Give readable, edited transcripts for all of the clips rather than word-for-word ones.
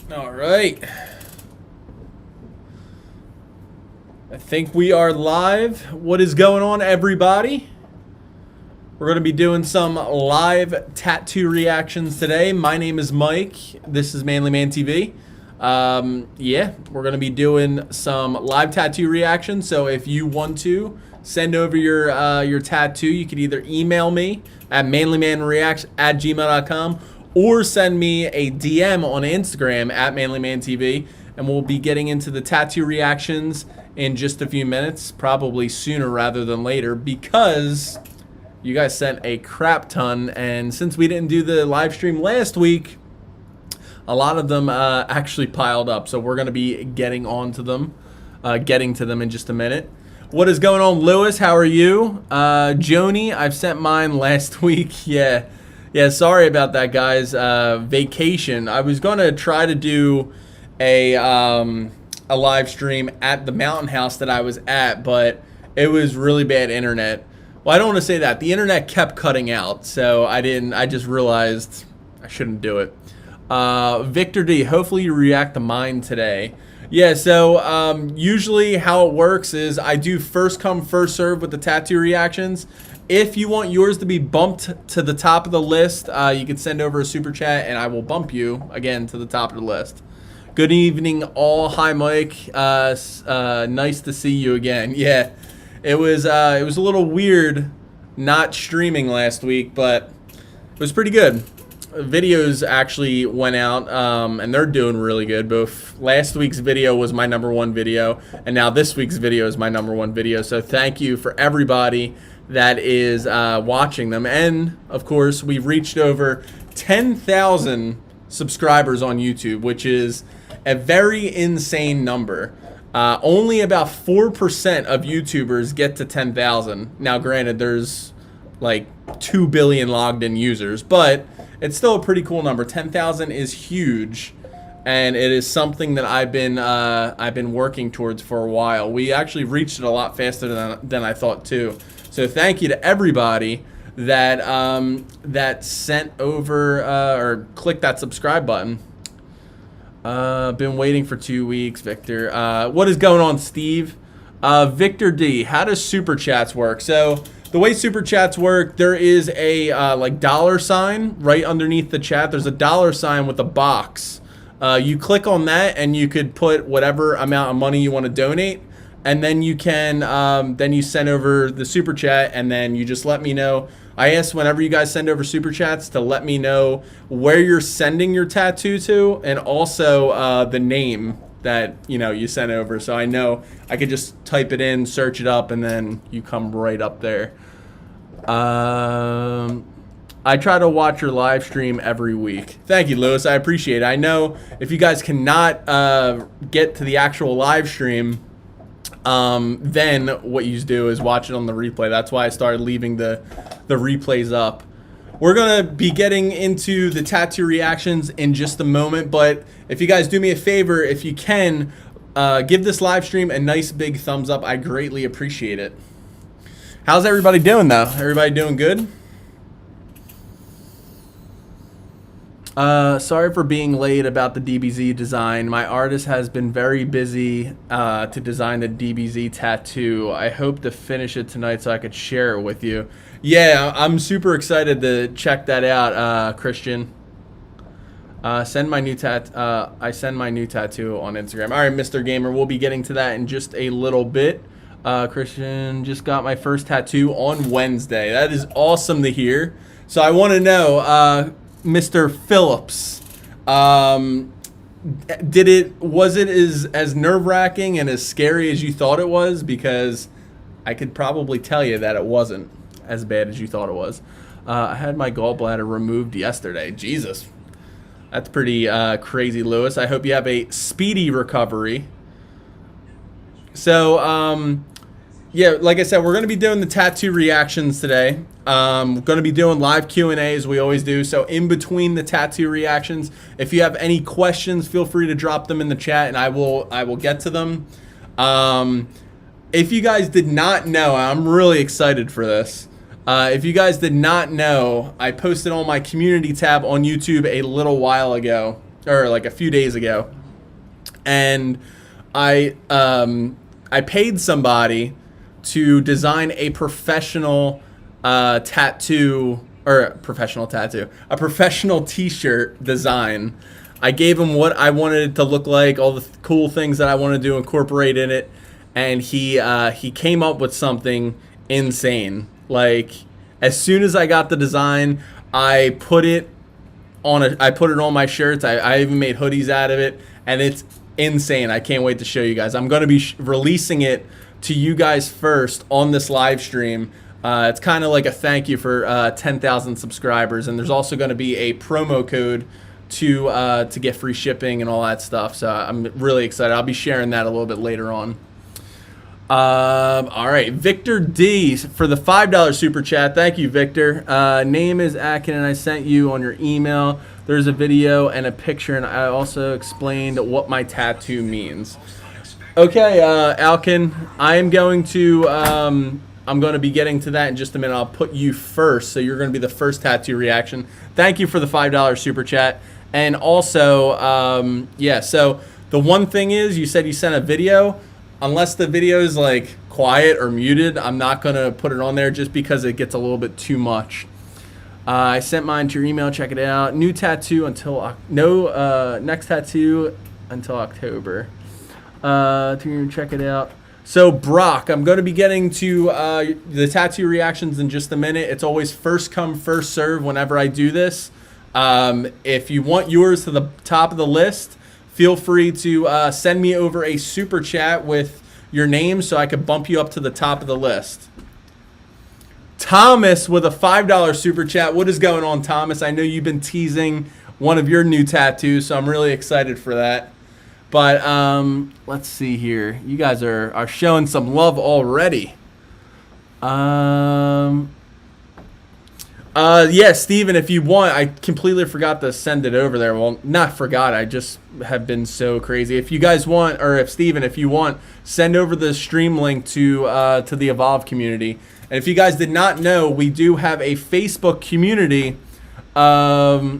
All right. I think we are live. What is going on, everybody? We're going to be doing some live tattoo reactions today. My name is Mike. This is Manly Man TV. Yeah, we're going to be doing some live tattoo reactions. So if you want to send over your tattoo, you can either email me at manlymanreacts@gmail.com or send me a DM on Instagram at manlymantv, and we'll be getting into the tattoo reactions in just a few minutes, probably sooner rather than later, because you guys sent a crap ton, and since we didn't do the live stream last week, a lot of them actually piled up. So we're going to be getting to them in just a minute. What is going on, Lewis? How are you? Joni, I've sent mine last week. Yeah, sorry about that, guys. Vacation. I was going to try to do a live stream at the mountain house that I was at, but it was really bad internet. Well, I don't want to say that. The internet kept cutting out, so I just realized I shouldn't do it. Victor D, hopefully you react to mine today. Yeah, so usually how it works is I do first come, first serve with the tattoo reactions. If you want yours to be bumped to the top of the list, you can send over a super chat and I will bump you again to the top of the list. Good evening all. Hi, Mike. Nice to see you again. Yeah, it was a little weird not streaming last week, but it was pretty good. Videos actually went out, and they're doing really good. Both last week's video was my #1 video, and now this week's video is my #1 video. So thank you for everybody that is watching them. And of course, we've reached over 10,000 subscribers on YouTube, which is a very insane number. Only about 4% of YouTubers get to 10,000. Now, granted, there's like 2 billion logged in users, but it's still a pretty cool number. 10,000 is huge, and it is something that I've been working towards for a while. We actually reached it a lot faster than I thought too. So thank you to everybody that that sent over or clicked that subscribe button. Been waiting for 2 weeks, Victor. What is going on, Steve? Victor D, how does super chats work? So the way super chats work, there is a like $sign right underneath the chat. There's a $sign with a box. You click on that and you could put whatever amount of money you want to donate, and then you can then you send over the super chat, and then you just let me know. I ask whenever you guys send over super chats to let me know where you're sending your tattoo to, and also the name that you sent over, so I know I could just type it in, search it up, and then you come right up there. I try to watch your live stream every week. Thank you, Lewis. I appreciate it. I know if you guys cannot get to the actual live stream, then what you do is watch it on the replay. That's why I started leaving the replays up. We're going to be getting into the tattoo reactions in just a moment, but if you guys do me a favor, if you can, give this live stream a nice big thumbs up. I greatly appreciate it. How's everybody doing, though? Everybody doing good? Sorry for being late about the DBZ design. My artist has been very busy to design the DBZ tattoo. I hope to finish it tonight so I could share it with you. Yeah, I'm super excited to check that out, Christian. I send my new tattoo on Instagram. All right, Mr. Gamer, we'll be getting to that in just a little bit. Christian, just got my first tattoo on Wednesday. That is awesome to hear. So I want to know, Mr. Phillips, was it as nerve-wracking and as scary as you thought it was? Because I could probably tell you that it wasn't as bad as you thought it was. I had my gallbladder removed yesterday. Jesus, that's pretty crazy, Lewis. I hope you have a speedy recovery. So yeah, like I said, we're going to be doing the tattoo reactions today. We're going to be doing live Q&A as we always do. So in between the tattoo reactions, if you have any questions, feel free to drop them in the chat, and I will get to them. If you guys did not know, I'm really excited for this. If you guys did not know, I posted on my community tab on YouTube a little while ago. or like a few days ago, and I paid somebody to design a professional tattoo, or a professional t-shirt design. I gave him what I wanted it to look like, all the cool things that I wanted to incorporate in it, and he came up with something insane. Like, as soon as I got the design, I put it on my shirts. I even made hoodies out of it, and it's insane. I can't wait to show you guys. I'm going to be releasing it to you guys first on this live stream. It's kind of like a thank you for 10,000 subscribers, and there's also going to be a promo code to get free shipping and all that stuff. So I'm really excited. I'll be sharing that a little bit later on. All right, Victor D for the $5 super chat. Thank you, Victor. Name is Akin, and I sent you on your email. There's a video and a picture, and I also explained what my tattoo means. Okay, Alkin, I am going to I'm going to be getting to that in just a minute. I'll put you first, so you're going to be the first tattoo reaction. Thank you for the $5 super chat. And also, yeah, so the one thing is, you said you sent a video. Unless the video is like quiet or muted, I'm not going to put it on there just because it gets a little bit too much. I sent mine to your email. Check it out. New tattoo until next tattoo until October. Check it out. So Brock, I'm going to be getting to the tattoo reactions in just a minute. It's always first come, first serve whenever I do this. If you want yours to the top of the list, feel free to send me over a super chat with your name so I could bump you up to the top of the list. Thomas with a $5 super chat. What is going on, Thomas? I know you've been teasing one of your new tattoos, so I'm really excited for that. But let's see here. You guys are showing some love already. Yeah, Steven, if you want, I completely forgot to send it over there. Well, not forgot. I just have been so crazy. If you guys want, or if Steven, if you want, send over the stream link to the Evolve community. And if you guys did not know, we do have a Facebook community. The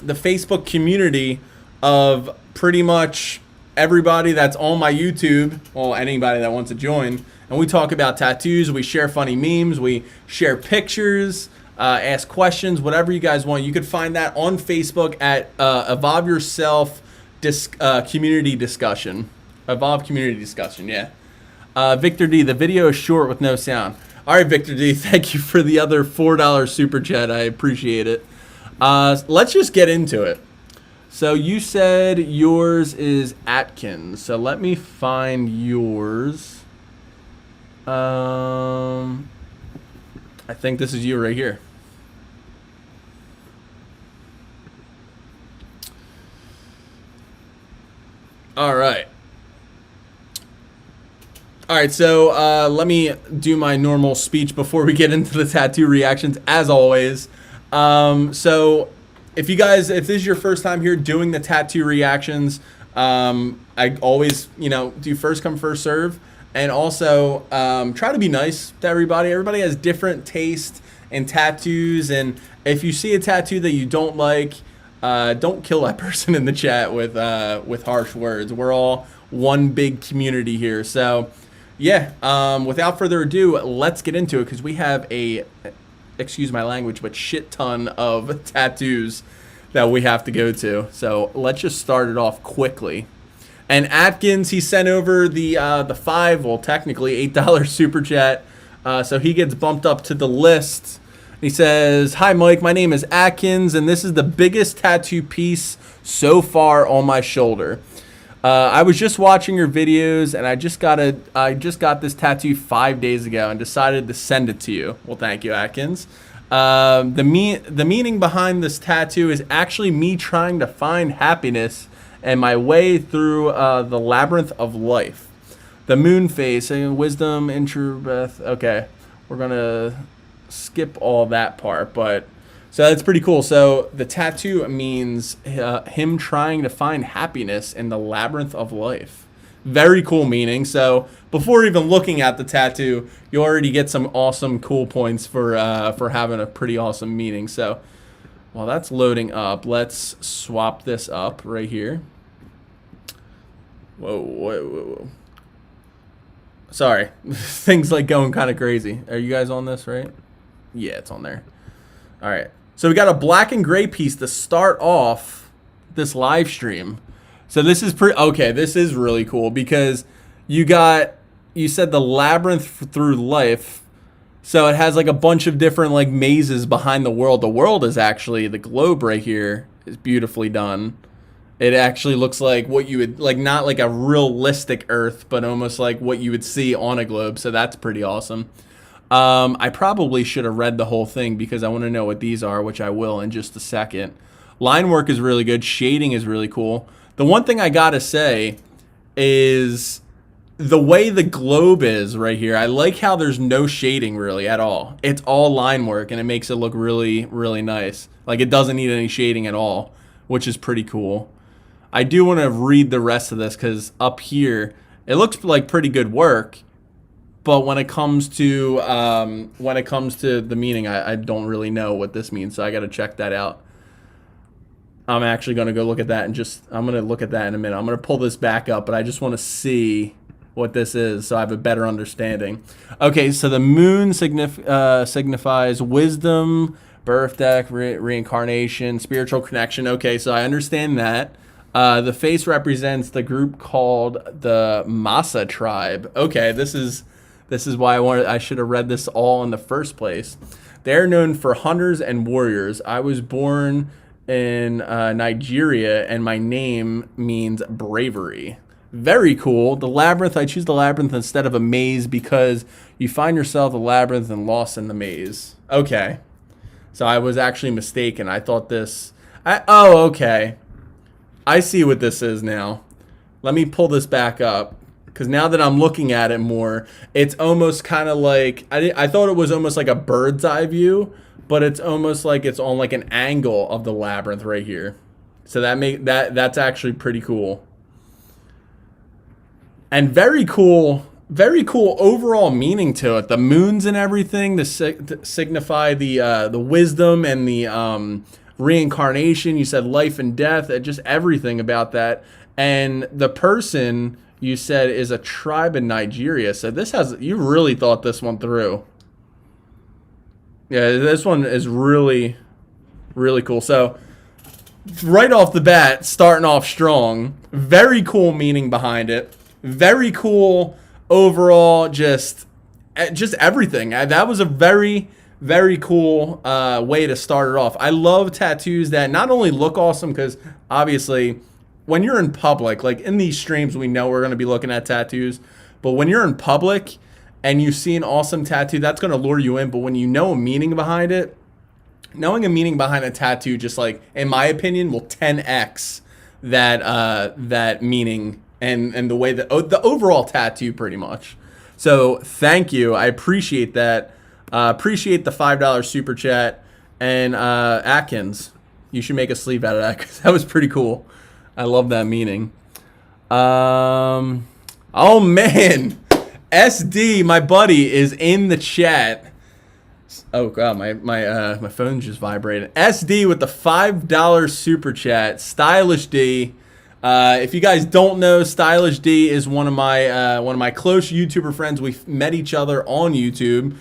Facebook community of pretty much everybody that's on my YouTube, well, anybody that wants to join. And we talk about tattoos. We share funny memes. We share pictures. Ask questions, whatever you guys want. You could find that on Facebook at Evolve Yourself Community Discussion. Evolve Community Discussion, yeah. Victor D, the video is short with no sound. All right, Victor D, thank you for the other $4 super chat. I appreciate it. Let's just get into it. So you said yours is Atkins. So let me find yours. I think this is you right here. All right. All right, so let me do my normal speech before we get into the tattoo reactions, as always. So if this is your first time here doing the tattoo reactions, I always, do first come, first serve. And also try to be nice to everybody. Everybody has different taste in tattoos. And if you see a tattoo that you don't like, don't kill that person in the chat with harsh words. We're all one big community here. So, yeah, without further ado, let's get into it because we have excuse my language, but shit ton of tattoos that we have to go to. So let's just start it off quickly. And Atkins, he sent over the technically $8 super chat, so he gets bumped up to the list. He says, "Hi Mike, my name is Atkins, and this is the biggest tattoo piece so far on my shoulder. I was just watching your videos, and I just got this tattoo 5 days ago, and decided to send it to you." Well, thank you, Atkins. The meaning behind this tattoo is actually me trying to find happiness and my way through the labyrinth of life. The moon face, wisdom, intro breath. Okay, we're gonna skip all that part, but so that's pretty cool. So the tattoo means him trying to find happiness in the labyrinth of life. Very cool meaning. So before even looking at the tattoo, you already get some awesome cool points for having a pretty awesome meaning. So While that's loading up, let's swap this up right here. Whoa. Sorry. Things like going kind of crazy. Are you guys on this, right? Yeah, it's on there. All right. So we got a black and gray piece to start off this live stream. So this is okay, this is really cool because you said the labyrinth through life. So it has like a bunch of different like mazes behind the world. The world is actually, the globe right here is beautifully done. It actually looks like what you would, like not like a realistic Earth, but almost like what you would see on a globe. So that's pretty awesome. I probably should have read the whole thing because I want to know what these are, which I will in just a second. Line work is really good. Shading is really cool. The one thing I gotta say is the way the globe is right here. I like how there's no shading really at all. It's all line work and it makes it look really, really nice. Like it doesn't need any shading at all, which is pretty cool. I do want to read the rest of this because up here it looks like pretty good work, but when it comes to the meaning, I don't really know what this means, so I got to check that out. I'm actually going to go look at that and I'm going to look at that in a minute. I'm going to pull this back up, but I just want to see what this is so I have a better understanding. Okay, so the moon signifies wisdom, birth, death, reincarnation, spiritual connection. Okay, so I understand that. The face represents the group called the Masa tribe. Okay, this is why I should have read this all in the first place. They're known for hunters and warriors. I was born in Nigeria, and my name means bravery. Very cool. The labyrinth, I choose the labyrinth instead of a maze because you find yourself a labyrinth and lost in the maze. Okay. So I was actually mistaken. I thought this... oh, okay. I see what this is now. Let me pull this back up. Because now that I'm looking at it more, it's almost kind of like... I thought it was almost like a bird's eye view, but it's almost like it's on like an angle of the labyrinth right here. So that's actually pretty cool. And very cool overall meaning to it. The moons and everything to signify the wisdom and the reincarnation. You said life and death, just everything about that. And the person you said is a tribe in Nigeria. So you really thought this one through. Yeah, this one is really, really cool. So right off the bat, starting off strong, very cool meaning behind it. Very cool overall, just everything. That was a very, very cool way to start it off. I love tattoos that not only look awesome, because obviously when you're in public, like in these streams, we know we're going to be looking at tattoos, but when you're in public and you see an awesome tattoo, that's going to lure you in. But when you know a meaning behind it, knowing a meaning behind a tattoo, just like, in my opinion, will 10x that meaning and the way that the overall tattoo pretty much. So thank you. I appreciate that. Appreciate the $5 super chat. And Atkins, you should make a sleeve out of that because that was pretty cool. I love that meaning. Oh man, SD, my buddy, is in the chat. Oh god, my phone just vibrated. SD with the $5 super chat. Stylish D. If you guys don't know, Stylish D is one of my close YouTuber friends. We've met each other on YouTube.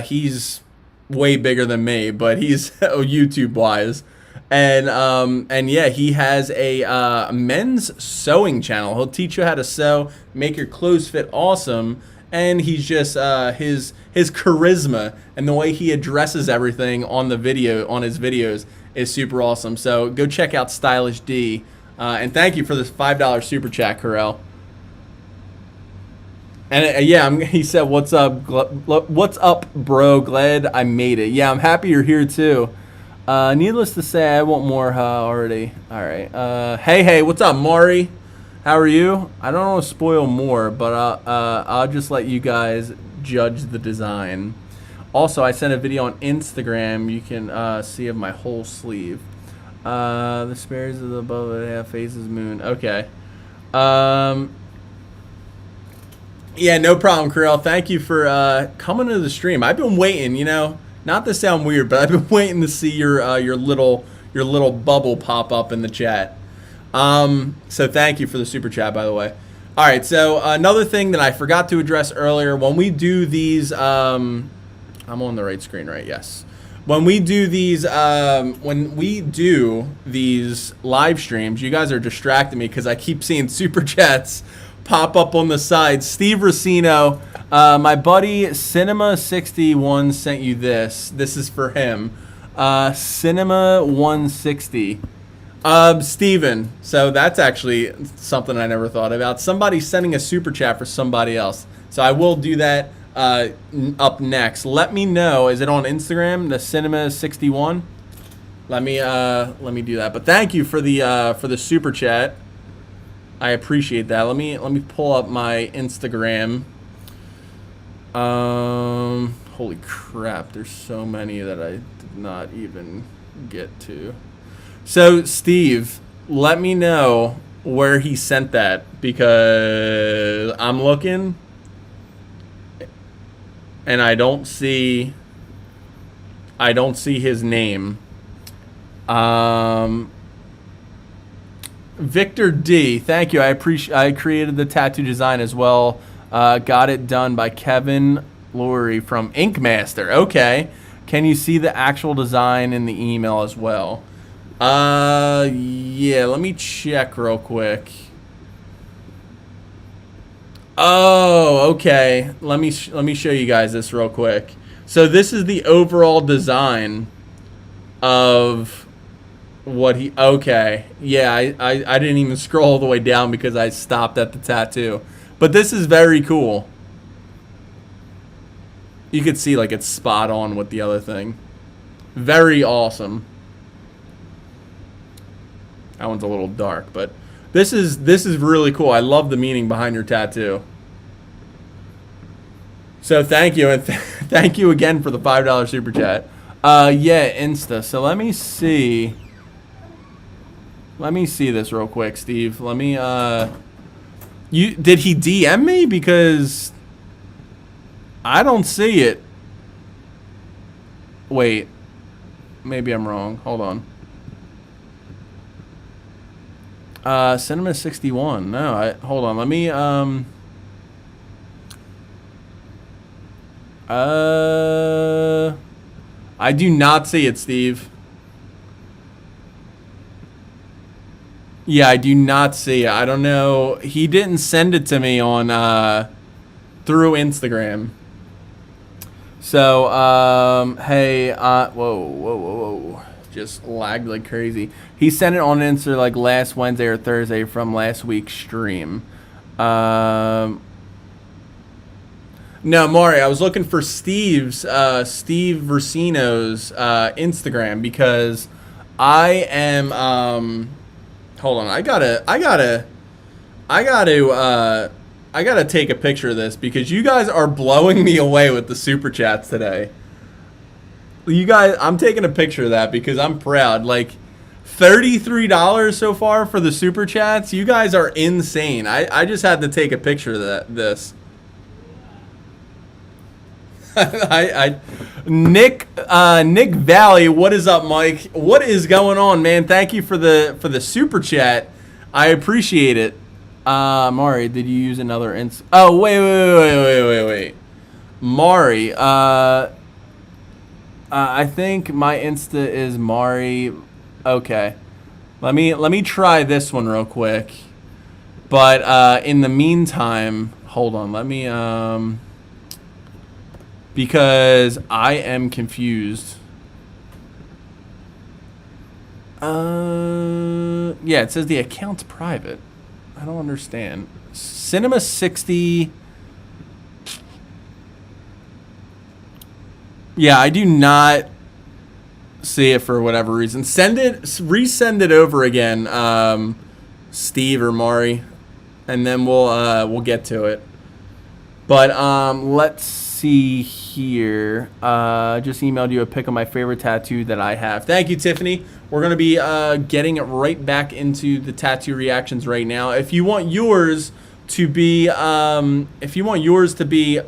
He's way bigger than me, but he's YouTube wise. And yeah, he has a men's sewing channel. He'll teach you how to sew, make your clothes fit awesome, and he's just his charisma and the way he addresses everything on his videos is super awesome. So go check out Stylish D. And thank you for this $5 super chat, Carell. And yeah, he said, "What's up? What's up, bro? Glad I made it. Yeah, I'm happy you're here too. Needless to say, I want more already. All right. Hey, what's up, Mari? How are you? I don't want to spoil more, but I'll just let you guys judge the design. Also, I sent a video on Instagram. You can see of my whole sleeve. The spares of the above it half faces moon. Okay. Yeah, no problem, Krill. Thank you for coming to the stream. I've been waiting, Not to sound weird, but I've been waiting to see your little bubble pop up in the chat. So thank you for the super chat, by the way. All right, so another thing that I forgot to address earlier, when we do these, I'm on the right screen, right? Yes. When we do these live streams, you guys are distracting me because I keep seeing super chats pop up on the side. Steve Racino, my buddy Cinema61 sent you this. This is for him. Cinema160. Steven, so that's actually something I never thought about. Somebody sending a super chat for somebody else. So I will do that up next. Let me know. Is it on Instagram? The Cinema61. Let me do that. But thank you for the super chat. I appreciate that. Let me pull up my Instagram. Holy crap! There's so many that I did not even get to. So, Steve, let me know where he sent that because I'm looking and I don't see his name. Victor D, thank you. I created the tattoo design as well. Got it done by Kevin Laurie from Ink Master. Okay. Can you see the actual design in the email as well? Yeah, let me check real quick. Oh, okay. Let me show you guys this real quick. So this is the overall design of what he, okay. Yeah, I didn't even scroll all the way down because I stopped at the tattoo. But this is very cool. You could see like it's spot on with the other thing. Very awesome. That one's a little dark, but this is really cool. I love the meaning behind your tattoo. So thank you, and thank you again for the $5 super chat. Yeah, Insta. So let me see. Let me see this real quick, Steve. Let me did he DM me? Because I don't see it. Wait. Maybe I'm wrong. Hold on. Cinema 61. No, hold on. Let me I do not see it, Steve. Yeah, I do not see it. I don't know. He didn't send it to me on through Instagram. So, hey, whoa. Just lagged like crazy. He sent it on Insta like last Wednesday or Thursday from last week's stream. No, Maury, I was looking for Steve Versino's Instagram because I am hold on, I gotta take a picture of this because you guys are blowing me away with the super chats today. You guys, I'm taking a picture of that because I'm proud. Like, $33 so far for the super chats. You guys are insane. I just had to take a picture of this. Nick Valley, what is up, Mike? What is going on, man? Thank you for the super chat. I appreciate it. Mari, did you use another Oh, wait. Mari, I think my Insta is Mari. Okay. Let me try this one real quick. But in the meantime, hold on. Let me because I am confused. Yeah, it says the account's private. I don't understand. Cinema 60. Yeah, I do not see it for whatever reason. Resend it over again, Steve or Mari, and then we'll get to it. But let's see here. Just emailed you a pic of my favorite tattoo that I have. Thank you, Tiffany. We're gonna be getting right back into the tattoo reactions right now. If you want yours to be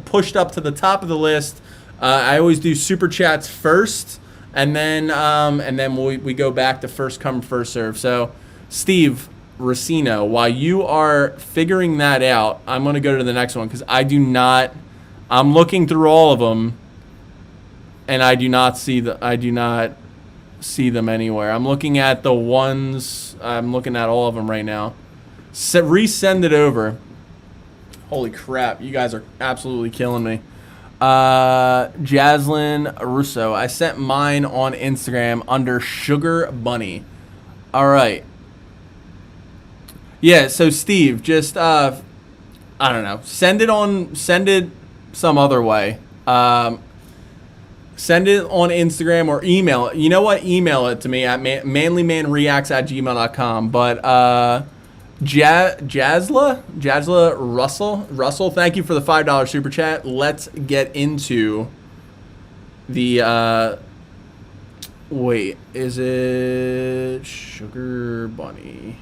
pushed up to the top of the list, I always do super chats first, and then we go back to first come first serve. So, Steve Racino, while you are figuring that out, I'm gonna go to the next one because I do not. I'm looking through all of them, and I do not see them anywhere. I'm looking at the ones. I'm looking at all of them right now. Resend it over. Holy crap! You guys are absolutely killing me. Jaslyn Russo. I sent mine on Instagram under Sugar Bunny. All right. Yeah. So Steve, just I don't know. Send it some other way. Send it on Instagram or email it. You know what? Email it to me at manlymanreacts@gmail.com. But Jazla Russell, thank you for the $5 super chat. Let's get into the wait, is it Sugar Bunny?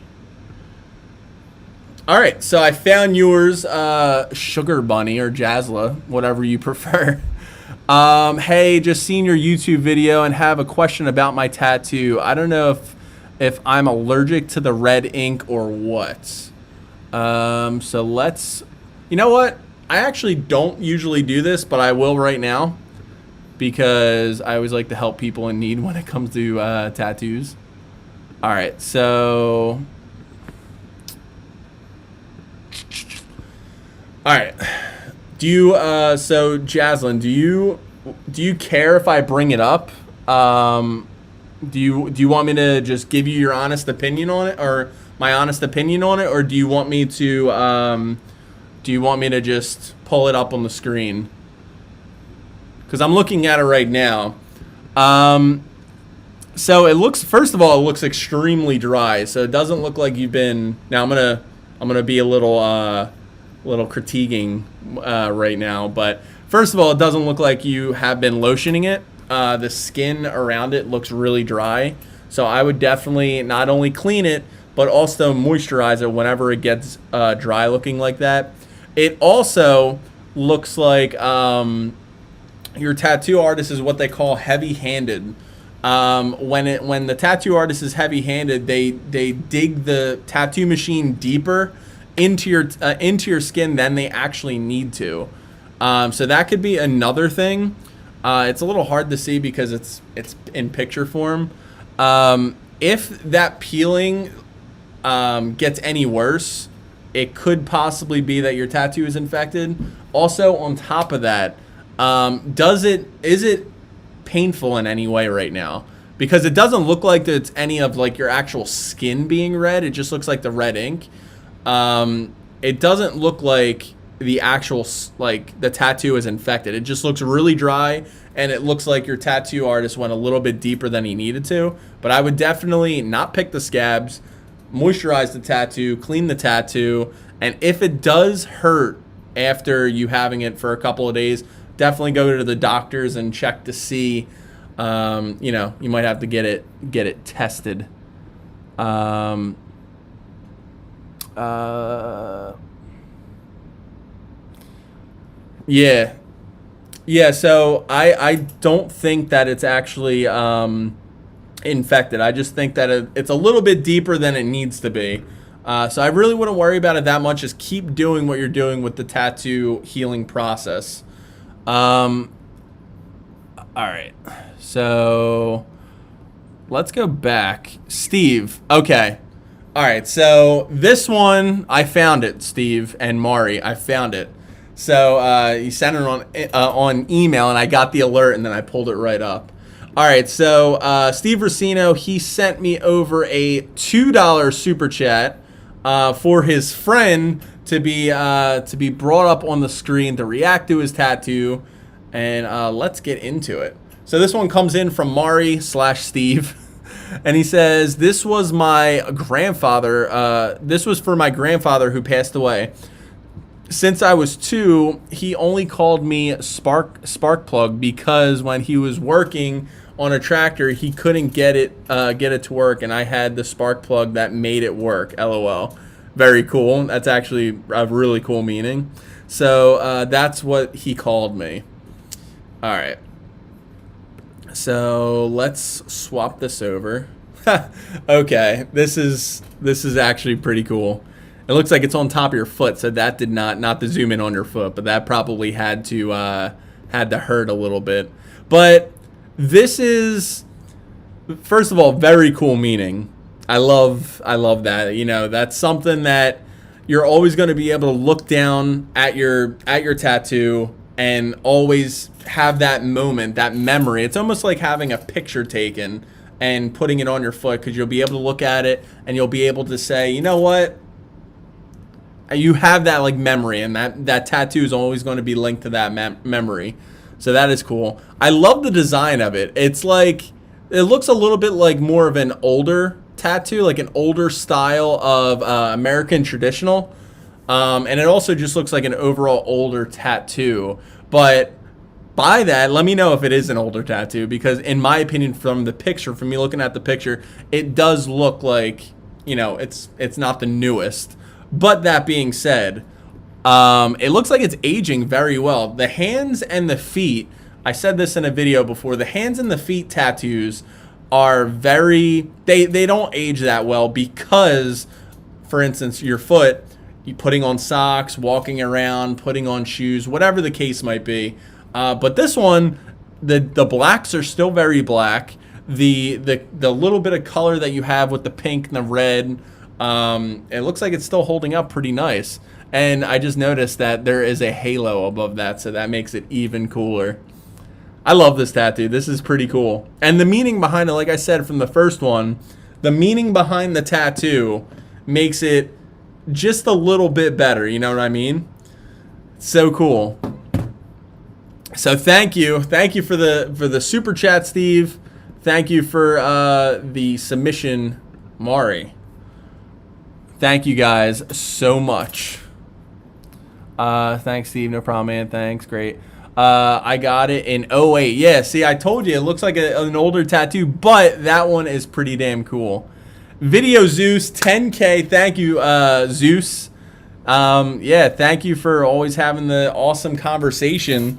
All right, so I found yours, Sugar Bunny or Jazla, whatever you prefer. Hey, just seen your YouTube video and have a question about my tattoo. I don't know if I'm allergic to the red ink or what. So let's, you know what? I actually don't usually do this, but I will right now because I always like to help people in need when it comes to tattoos. All right, so. All right. Do you, so Jaslyn, do you care if I bring it up? Do you want me to just give you your honest opinion on it, or my honest opinion on it, or do you want me to just pull it up on the screen? Because I'm looking at it right now. So it looks, first of all, it looks extremely dry. So it doesn't look like you've been. Now I'm gonna be a little critiquing right now, but first of all, it doesn't look like you have been lotioning it. The skin around it looks really dry, so I would definitely not only clean it but also moisturize it whenever it gets dry looking like that. It also looks like your tattoo artist is what they call heavy-handed. When the tattoo artist is heavy-handed, they dig the tattoo machine deeper into your skin than they actually need to. So that could be another thing. It's a little hard to see because it's in picture form. If that peeling gets any worse, it could possibly be that your tattoo is infected. Also, on top of that, is it painful in any way right now? Because it doesn't look like it's any of like your actual skin being red. It just looks like the red ink. It doesn't look like the actual, like, the tattoo is infected. It just looks really dry, and it looks like your tattoo artist went a little bit deeper than he needed to. But I would definitely not pick the scabs, moisturize the tattoo, clean the tattoo, and if it does hurt after you having it for a couple of days, definitely go to the doctors and check to see. You might have to get it tested. Yeah, so I don't think that it's actually infected. I just think that it's a little bit deeper than it needs to be. So I really wouldn't worry about it that much. Just keep doing what you're doing with the tattoo healing process. All right, so let's go back. Steve, okay. All right, so this one, I found it, Steve and Mari. I found it. So you sent it on email, and I got the alert, and then I pulled it right up. All right, so Steve Racino, he sent me over a $2 super chat for his friend to be brought up on the screen to react to his tattoo, and let's get into it. So this one comes in from Mari/Steve. And he says, this was my grandfather. This was for my grandfather who passed away. Since I was 2, he only called me spark plug because when he was working on a tractor, he couldn't get it to work, and I had the spark plug that made it work. LOL. Very cool. That's actually a really cool meaning. So that's what he called me. All right. So let's swap this over. Okay, this is actually pretty cool. It looks like it's on top of your foot, so that did not to zoom in on your foot, but that probably had to hurt a little bit. But this is, first of all, very cool meaning. I love that. You know, that's something that you're always going to be able to look down at your tattoo and always have that moment, that memory. It's almost like having a picture taken and putting it on your foot, because you'll be able to look at it and you'll be able to say, you know what? You have that like memory, and that tattoo is always going to be linked to that memory. So that is cool. I love the design of it. It's like, it looks a little bit like more of an older tattoo, like an older style of American traditional. And it also just looks like an overall older tattoo. But by that, let me know if it is an older tattoo, because in my opinion, from the picture, from me looking at the picture, it does look like, you know, it's not the newest. But that being said, it looks like it's aging very well. The hands and the feet, I said this in a video before, the hands and the feet tattoos are very, they don't age that well, because, for instance, your foot, you putting on socks, walking around, putting on shoes, whatever the case might be. But this one, the blacks are still very black. The little bit of color that you have with the pink and the red, it looks like it's still holding up pretty nice. And I just noticed that there is a halo above that, so that makes it even cooler. I love this tattoo. This is pretty cool. And the meaning behind it, like I said from the first one, the meaning behind the tattoo makes it just a little bit better. You know what I mean? So cool. So thank you for the super chat, Steve. Thank you for the submission, Mari. Thank you guys so much. Thanks, Steve. No problem, man. Thanks. Great. I got it in 08. Yeah, see, I told you it looks like an older tattoo, but that one is pretty damn cool. Video Zeus 10K. Thank you, Zeus. Yeah, thank you for always having the awesome conversation.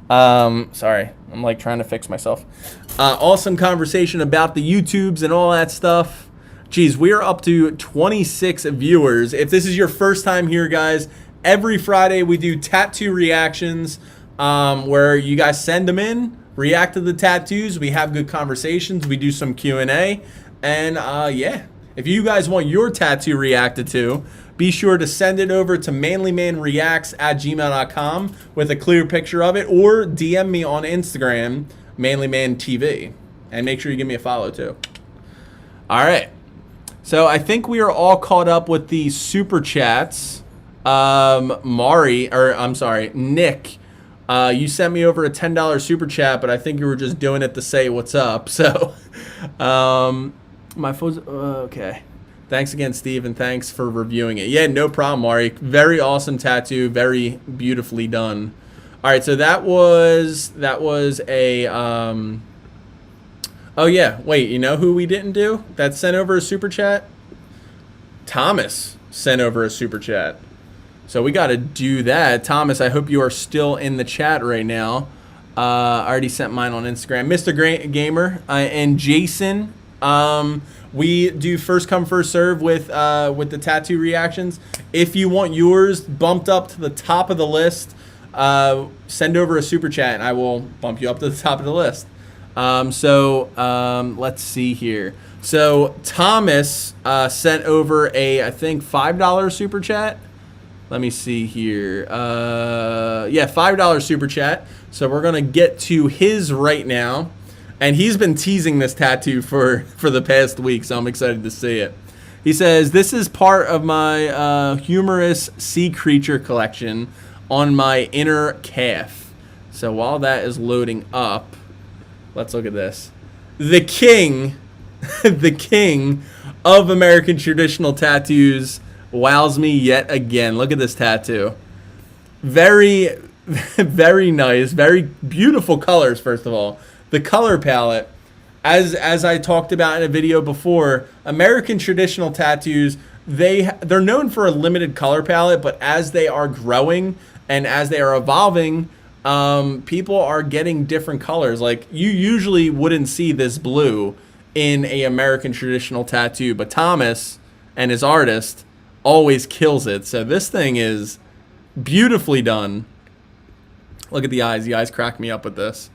Sorry, I'm like trying to fix myself. Awesome conversation about the YouTubes and all that stuff. Geez, we are up to 26 viewers. If this is your first time here, guys, every Friday we do tattoo reactions, where you guys send them in, react to the tattoos. We have good conversations. We do some Q&A. And yeah, if you guys want your tattoo reacted to, be sure to send it over to manlymanreacts@gmail.com with a clear picture of it, or DM me on Instagram, manlymantv, and make sure you give me a follow too. All right, so I think we are all caught up with the super chats. Nick, you sent me over a $10 super chat, but I think you were just doing it to say what's up. So, my phone's okay. Thanks again, Steve, and thanks for reviewing it. Yeah, no problem, Mari. Very awesome tattoo, very beautifully done. All right, so that was a oh yeah, wait, you know who we didn't do that sent over a super chat? Thomas sent over a super chat. So we got to do that. Thomas, I hope you are still in the chat right now. I already sent mine on Instagram. Mr. Gamer and Jason. We do first come, first serve with the tattoo reactions. If you want yours bumped up to the top of the list, send over a super chat and I will bump you up to the top of the list. Let's see here. So Thomas sent over a, I think, $5 super chat. Let me see here. Yeah, $5 super chat. So we're going to get to his right now. And he's been teasing this tattoo for the past week, so I'm excited to see it. He says, this is part of my humorous sea creature collection on my inner calf. So while that is loading up, let's look at this. The king, the king of American traditional tattoos wows me yet again. Look at this tattoo. Very, very nice. Very beautiful colors, first of all. The color palette, as I talked about in a video before, American traditional tattoos, they're known for a limited color palette, but as they are growing and as they are evolving, people are getting different colors. Like, you usually wouldn't see this blue in a American traditional tattoo, but Thomas and his artist always kills it. So this thing is beautifully done. Look at the eyes. The eyes crack me up with this.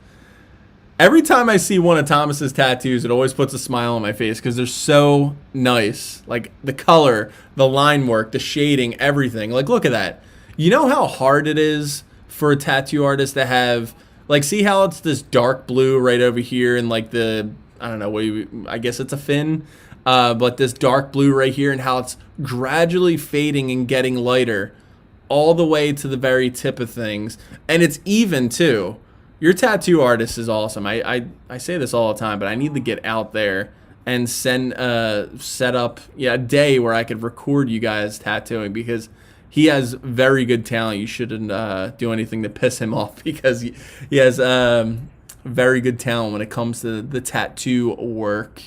Every time I see one of Thomas's tattoos, it always puts a smile on my face because they're so nice. Like, the color, the line work, the shading, everything. Like, look at that. You know how hard it is for a tattoo artist to have, like, see how it's this dark blue right over here and like the, I don't know, I guess it's a fin, but this dark blue right here, and how it's gradually fading and getting lighter all the way to the very tip of things. And it's even too. Your tattoo artist is awesome. I say this all the time, but I need to get out there and set up a day where I could record you guys tattooing, because he has very good talent. You shouldn't do anything to piss him off, because he has very good talent when it comes to the tattoo work.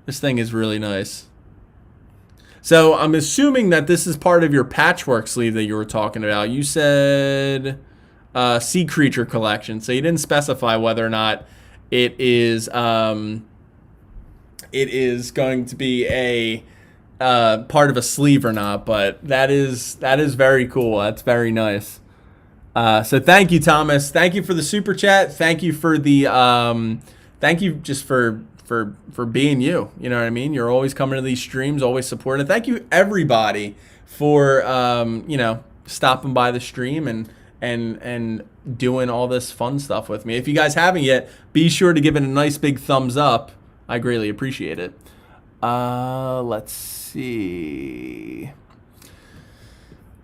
This thing is really nice. So I'm assuming that this is part of your patchwork sleeve that you were talking about. You said sea creature collection, so you didn't specify whether or not it is going to be a part of a sleeve or not, but that is very cool. That's very nice. So thank you, Thomas. Thank you for the super chat. Thank you for the thank you just for being you. You know what I mean? You're always coming to these streams, always supporting. Thank you everybody for stopping by the stream and doing all this fun stuff with me. If you guys haven't yet, be sure to give it a nice big thumbs up. I greatly appreciate it. Let's see.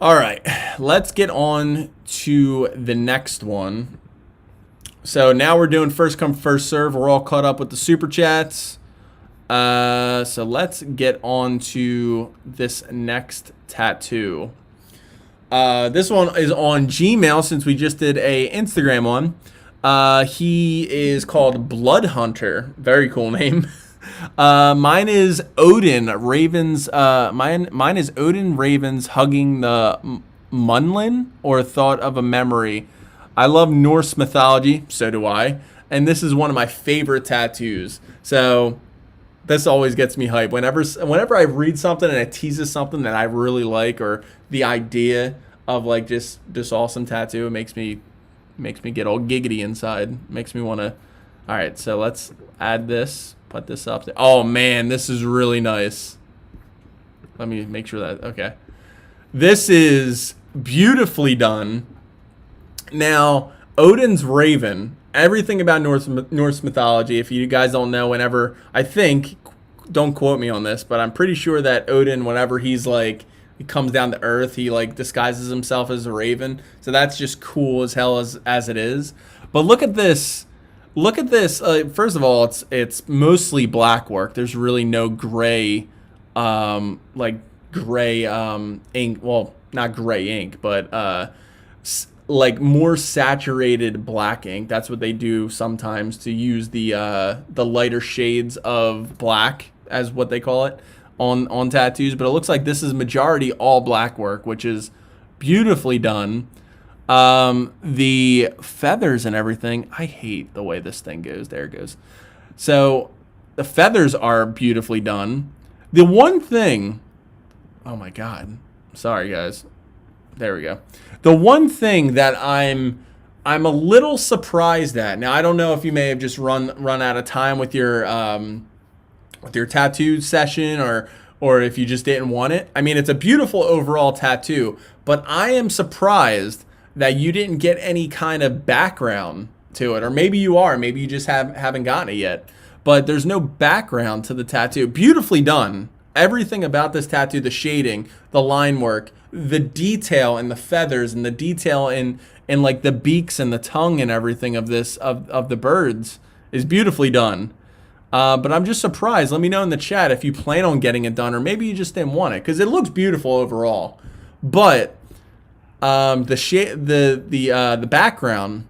All right, let's get on to the next one. So now we're doing first come, first serve. We're all caught up with the super chats. So let's get on to this next tattoo. This one is on Gmail, since we just did a Instagram one. He is called Blood Hunter. Very cool name. Mine is Odin Ravens. Mine is Odin Ravens hugging the Munlin, or thought of a memory. I love Norse mythology, so do I, and this is one of my favorite tattoos. So this always gets me hyped. Whenever I read something and it teases something that I really like, or the idea of like just this awesome tattoo, it makes me get all giggity inside. Makes me want to. All right, so let's add this. Put this up there. Oh man, this is really nice. Let me make sure that, okay. This is beautifully done. Now, Odin's Raven, everything about Norse mythology, if you guys don't know, whenever, I think, don't quote me on this, but I'm pretty sure that Odin, whenever he's like, he comes down to earth, he like disguises himself as a raven. So that's just cool as hell as it is. But look at this. Look at this. First of all, it's mostly black work. There's really no gray, like gray ink. Well, not gray ink, but like more saturated black ink. That's what they do sometimes, to use the lighter shades of black, as what they call it on tattoos. But it looks like this is majority all black work, which is beautifully done. The feathers and everything, I hate the way this thing goes. There it goes. So the feathers are beautifully done. The one thing, oh my God, sorry guys. There we go. The one thing that I'm a little surprised at. Now, I don't know if you may have just run out of time with your tattoo session, or if you just didn't want it. I mean, it's a beautiful overall tattoo, but I am surprised that you didn't get any kind of background to it. Or maybe you are. Maybe you just haven't gotten it yet. But there's no background to the tattoo. Beautifully done. Everything about this tattoo, the shading, the line work, the detail in the feathers, and the detail in like the beaks and the tongue and everything of this of the birds is beautifully done. But I'm just surprised. Let me know in the chat if you plan on getting it done, or maybe you just didn't want it, because it looks beautiful overall. But the background,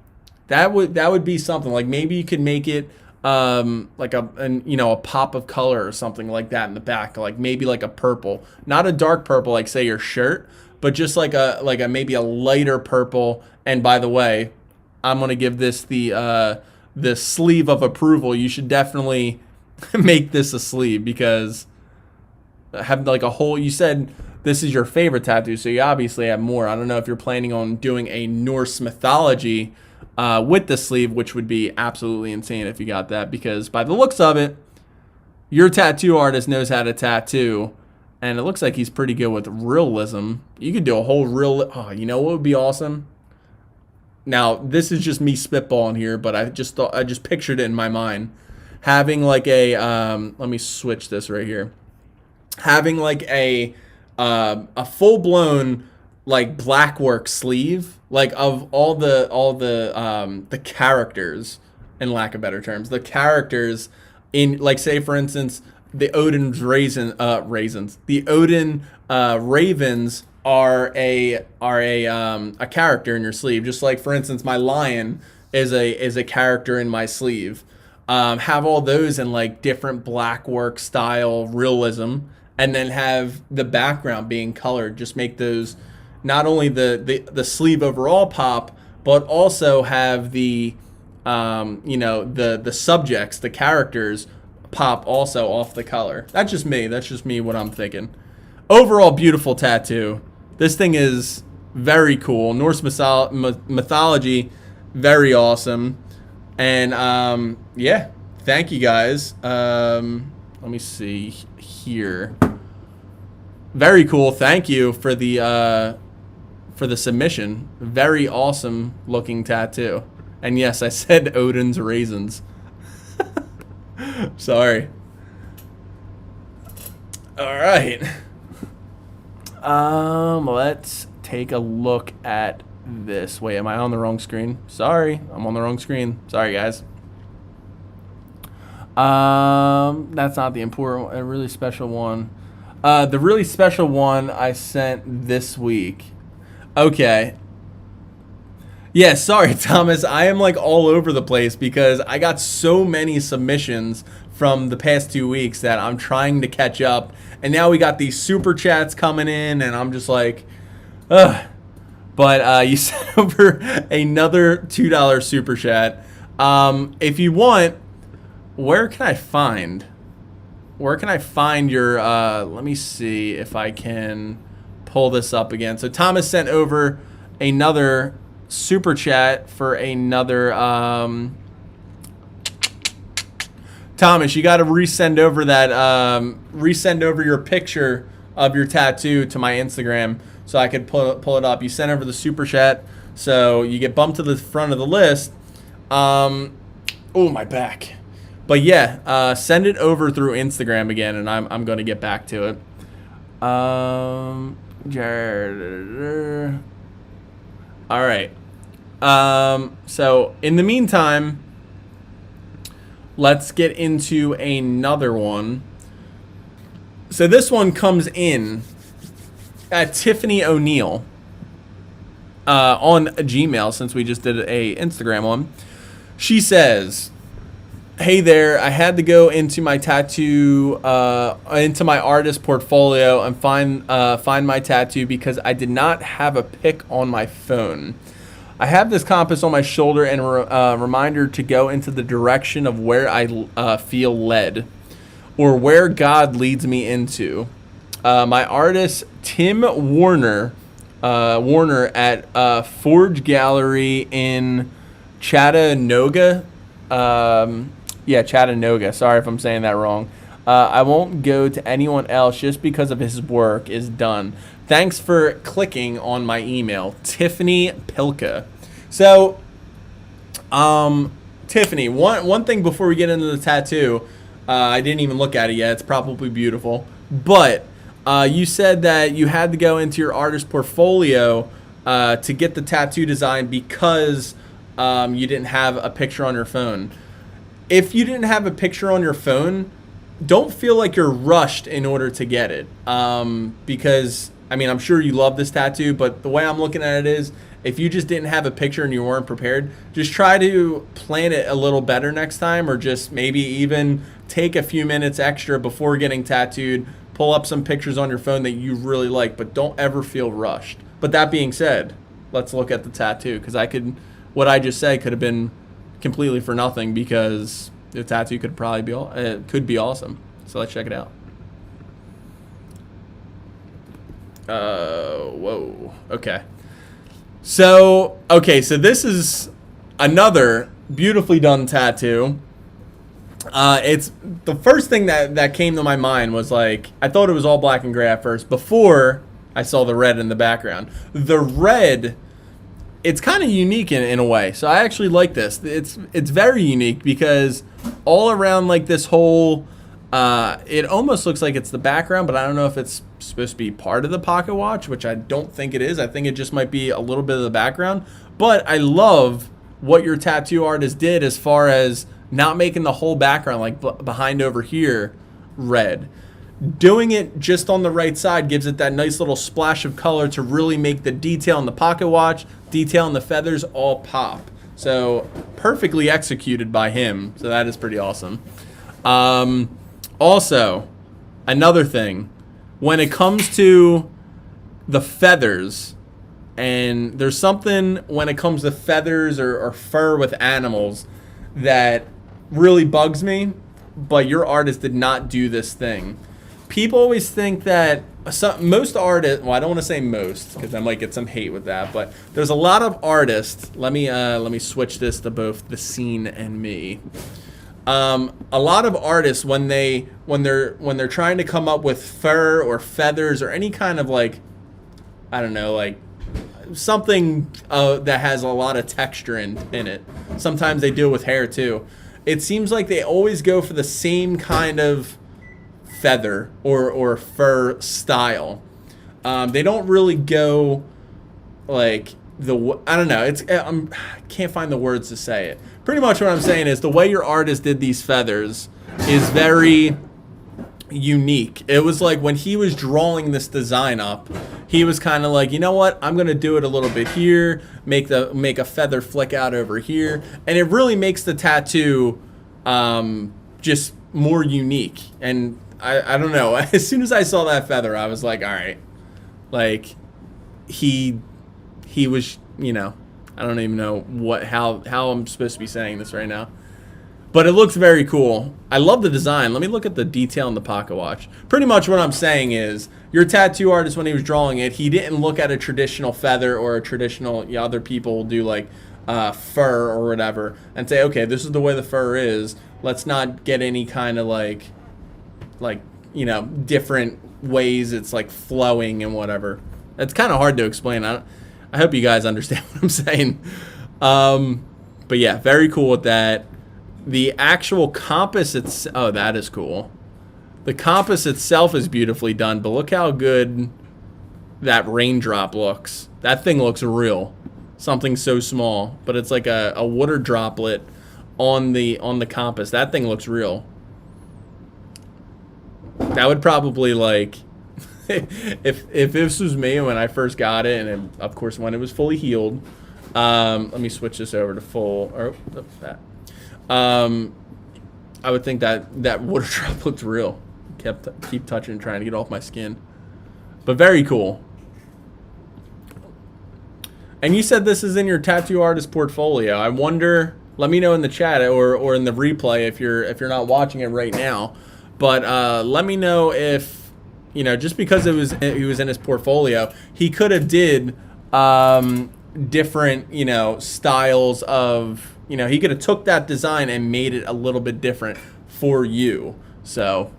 that would be something. Like maybe you could make it like a pop of color or something like that in the back, like maybe like a purple, not a dark purple like say your shirt, but just like a maybe a lighter purple. And by the way, I'm gonna give this the sleeve of approval. You should definitely make this a sleeve, because have like a whole. You said this is your favorite tattoo, so you obviously have more. I don't know if you're planning on doing a Norse mythology with the sleeve, which would be absolutely insane if you got that, because by the looks of it, your tattoo artist knows how to tattoo, and it looks like he's pretty good with realism. You could do a whole real. Oh, you know what would be awesome? Now, this is just me spitballing here, but I just pictured it in my mind. Having like a let me switch this right here. Having like a full blown like blackwork sleeve, like of all the characters, in lack of better terms, the characters in, like, say for instance, the Odin's raisins. The Odin ravens are a character in your sleeve. Just like for instance, my lion is a character in my sleeve. Have all those in like different blackwork style realism, and then have the background being colored. Just make those not only the sleeve overall pop, but also have the the subjects, the characters pop also off the color. That's just me what I'm thinking. Overall, beautiful tattoo. This thing is very cool. Norse mythology, very awesome. And yeah, thank you guys. Let me see here. Very cool. Thank you for the submission. Very awesome looking tattoo. And yes, I said Odin's raisins. Sorry. All right. Let's take a look at this. Wait, am I on the wrong screen? Sorry, I'm on the wrong screen. Sorry, guys. That's not the important one. A really special one. The really special one I sent this week. Okay. Yeah, sorry, Thomas. I am like all over the place because I got so many submissions from the past 2 weeks that I'm trying to catch up. And now we got these super chats coming in, and I'm just like, ugh. But you sent over another $2 super chat. If you want, where can I find your, let me see if I can pull this up again. So Thomas sent over another super chat for another, Thomas, you got to resend over that, resend over your picture of your tattoo to my Instagram so I could pull it up. You sent over the super chat, so you get bumped to the front of the list. Oh, my back. But yeah, send it over through Instagram again, and I'm going to get back to it. All right. So in the meantime, let's get into another one. So this one comes in at Tiffany O'Neill on Gmail, since we just did a Instagram one. She says, "Hey there, I had to go into my tattoo, into my artist portfolio and find my tattoo because I did not have a pic on my phone. I have this compass on my shoulder and a reminder to go into the direction of where I feel led, or where God leads me into. My artist, Tim Warner at Forge Gallery in Chattanooga. Chattanooga. Sorry if I'm saying that wrong. I won't go to anyone else just because of his work is done. Thanks for clicking on my email, Tiffany Pilka." So, Tiffany, one thing before we get into the tattoo, I didn't even look at it yet. It's probably beautiful. But you said that you had to go into your artist portfolio to get the tattoo design because you didn't have a picture on your phone. If you didn't have a picture on your phone, don't feel like you're rushed in order to get it. Because, I mean, I'm sure you love this tattoo, but the way I'm looking at it is, if you just didn't have a picture and you weren't prepared, just try to plan it a little better next time, or just maybe even take a few minutes extra before getting tattooed, pull up some pictures on your phone that you really like, but don't ever feel rushed. But that being said, let's look at the tattoo, because I could what I just said could have been completely for nothing, because the tattoo could probably be could be awesome. So let's check it out. Whoa. Okay. So this is another beautifully done tattoo. It's the first thing that came to my mind was like, I thought it was all black and gray at first before I saw the red in the background. The red, it's kind of unique in a way. So I actually like this. It's very unique because all around like this whole, it almost looks like it's the background, but I don't know if it's supposed to be part of the pocket watch, which I don't think it is. I think it just might be a little bit of the background. But I love what your tattoo artist did as far as not making the whole background, like behind over here, red. Doing it just on the right side gives it that nice little splash of color to really make the detail in the pocket watch, detail in the feathers all pop. So perfectly executed by him. So that is pretty awesome. Also, another thing, when it comes to the feathers, and there's something when it comes to feathers or fur with animals that really bugs me, but your artist did not do this thing. People always think that most artists, well, I don't want to say most because I might get some hate with that, but there's a lot of artists. Let me switch this to both the scene and me. A lot of artists when they're trying to come up with fur or feathers or any kind of like, I don't know, like something that has a lot of texture in it. Sometimes they do it with hair too. It seems like they always go for the same kind of feather or fur style. They don't really go like I don't know. I can't find the words to say it. Pretty much what I'm saying is the way your artist did these feathers is very unique. It was like when he was drawing this design up, he was kind of like, you know what? I'm gonna do it a little bit here, make a feather flick out over here, and it really makes the tattoo just more unique. And I don't know. As soon as I saw that feather, I was like, all right, like he was, you know, I don't even know how I'm supposed to be saying this right now. But it looks very cool. I love the design. Let me look at the detail in the pocket watch. Pretty much what I'm saying is your tattoo artist, when he was drawing it, he didn't look at a traditional feather or a traditional, other people will do like fur or whatever and say, okay, this is the way the fur is. Let's not get any kind of like, you know, different ways it's like flowing and whatever. It's kind of hard to explain. I hope you guys understand what I'm saying. But yeah, very cool with that. The actual compass, that is cool. The compass itself is beautifully done, but look how good that raindrop looks. That thing looks real. Something so small, but it's like a water droplet on the compass. That thing looks real. That would probably like, if this was me when I first got it, and of course when it was fully healed. Let me switch this over to full. Or that. I would think that water drop looked real. Keep touching, trying to get off my skin. But very cool. And you said this is in your tattoo artist portfolio. I wonder. Let me know in the chat or in the replay if you're not watching it right now. But let me know if, you know, just because he was in his portfolio, he could have did different, you know, styles of, you know, he could have took that design and made it a little bit different for you. So,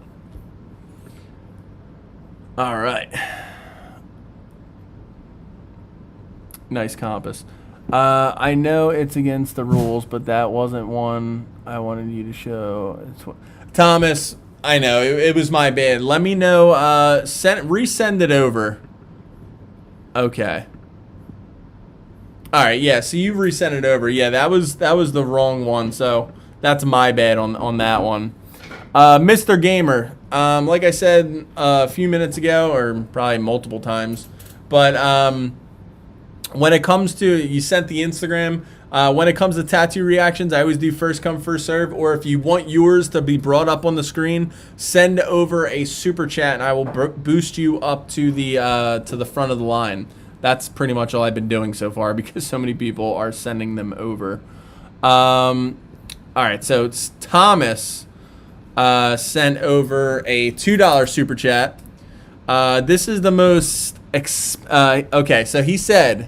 all right. Nice compass. I know it's against the rules, but that wasn't one I wanted you to show. Thomas, I know it was my bad. Let me know. Resend it over. Okay. All right. Yeah. So you resend it over. Yeah. That was the wrong one. So that's my bad on that one. Mr. Gamer. Like I said a few minutes ago, or probably multiple times, but when it comes to, you sent the Instagram. When it comes to tattoo reactions, I always do first come, first serve. Or if you want yours to be brought up on the screen, send over a super chat, and I will boost you up to the front of the line. That's pretty much all I've been doing so far because so many people are sending them over. All right, so it's Thomas sent over a $2 super chat. This is the most okay, so he said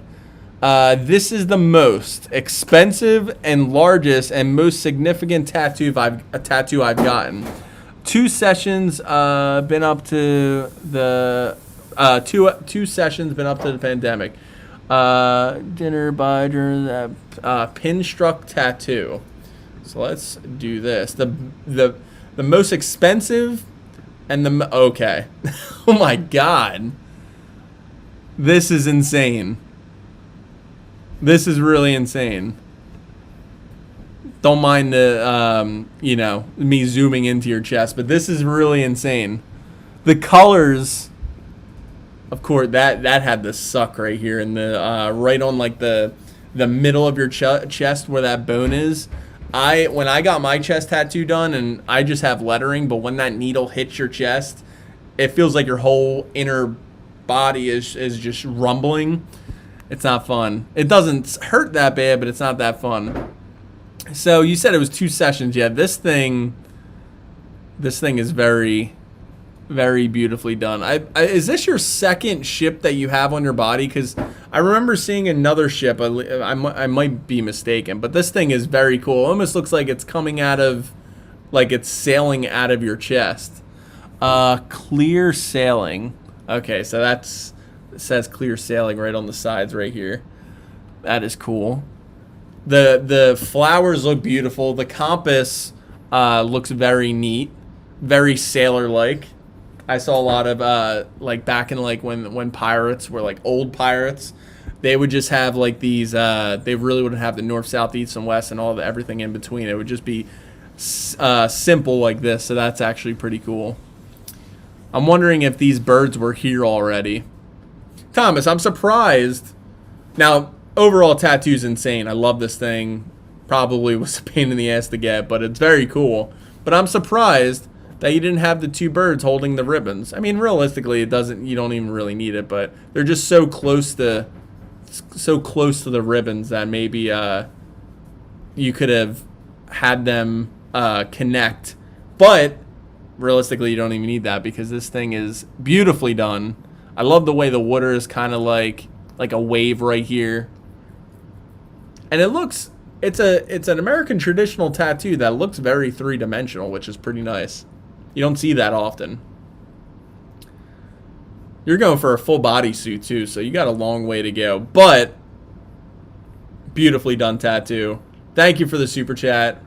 this is the most expensive and largest and most significant tattoo I've gotten. 2 sessions been up to the two sessions been up to the pandemic. Dinner by during the pin struck tattoo. So let's do this. The most expensive and okay. Oh my god. This is insane. This is really insane. Don't mind the me zooming into your chest, but this is really insane. The colors, of course, that had to suck right here in the right on like the middle of your chest where that bone is. When I got my chest tattoo done, and I just have lettering, but when that needle hits your chest, it feels like your whole inner body is just rumbling. It's not fun. It doesn't hurt that bad, but it's not that fun. So you said it was 2 sessions. Yeah, this thing is very, very beautifully done. Is this your second ship that you have on your body? Because I remember seeing another ship. I might be mistaken, but this thing is very cool. It almost looks like it's coming out of, like it's sailing out of your chest. Clear sailing. Okay, so it says clear sailing right on the sides right here. That is cool. The flowers look beautiful. The compass looks very neat, very sailor-like. I saw a lot of like back in like when pirates were like old pirates, they would just have like these. They really wouldn't have the north, south, east, and west, and all everything in between. It would just be simple like this. So that's actually pretty cool. I'm wondering if these birds were here already. Thomas, I'm surprised. Now, overall tattoo's insane. I love this thing. Probably was a pain in the ass to get, but it's very cool. But I'm surprised that you didn't have the 2 birds holding the ribbons. I mean, realistically, you don't even really need it, but they're just so close to the ribbons that maybe you could have had them connect. But realistically, you don't even need that because this thing is beautifully done. I love the way the water is kind of like a wave right here. And it's an American traditional tattoo that looks very 3-dimensional, which is pretty nice. You don't see that often. You're going for a full body suit too, so you got a long way to go. But beautifully done tattoo. Thank you for the super chat.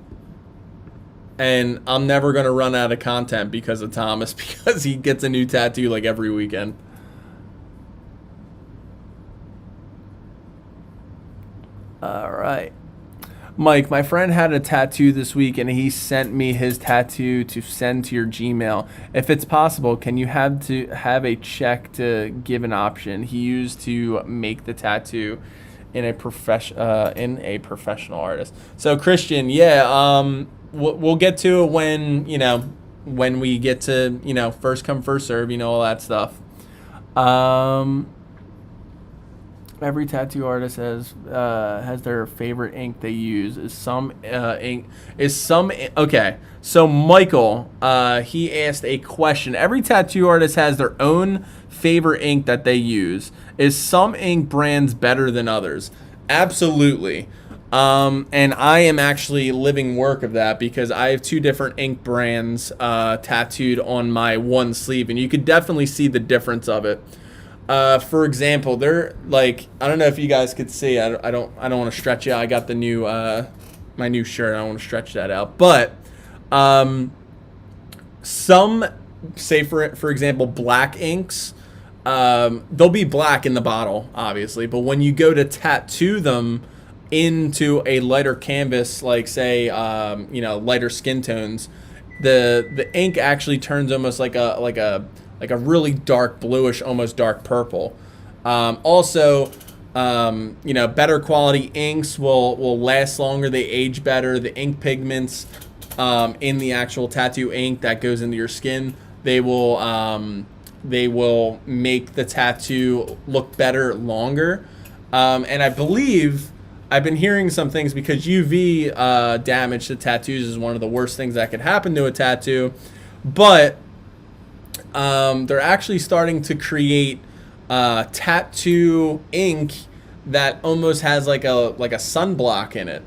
And I'm never going to run out of content because of Thomas, because he gets a new tattoo like every weekend. All right. Mike, my friend had a tattoo this week, and he sent me his tattoo to send to your Gmail. If it's possible, can you have a check to give an option? He used to make the tattoo in a professional artist. So Christian, yeah, we'll get to it when we get to first come first serve, all that stuff. Every tattoo artist has their favorite ink they use. Okay, so Michael, he asked a question. Every tattoo artist has their own favorite ink that they use. Is some ink brands better than others? Absolutely. And I am actually living work of that because I have 2 different ink brands tattooed on my one sleeve, and you could definitely see the difference of it. For example, they're like, I don't know if you guys could see. I don't want to stretch out. I got the new my new shirt. I don't want to stretch that out. But some, say for example, black inks, they'll be black in the bottle, obviously. But when you go to tattoo them into a lighter canvas, like say lighter skin tones, the ink actually turns almost like a really dark bluish, almost dark purple. Also, better quality inks will last longer. They age better. The ink pigments in the actual tattoo ink that goes into your skin, they will they will make the tattoo look better longer. And I believe I've been hearing some things because UV damage to tattoos is one of the worst things that could happen to a tattoo. But they're actually starting to create tattoo ink that almost has like a sunblock in it.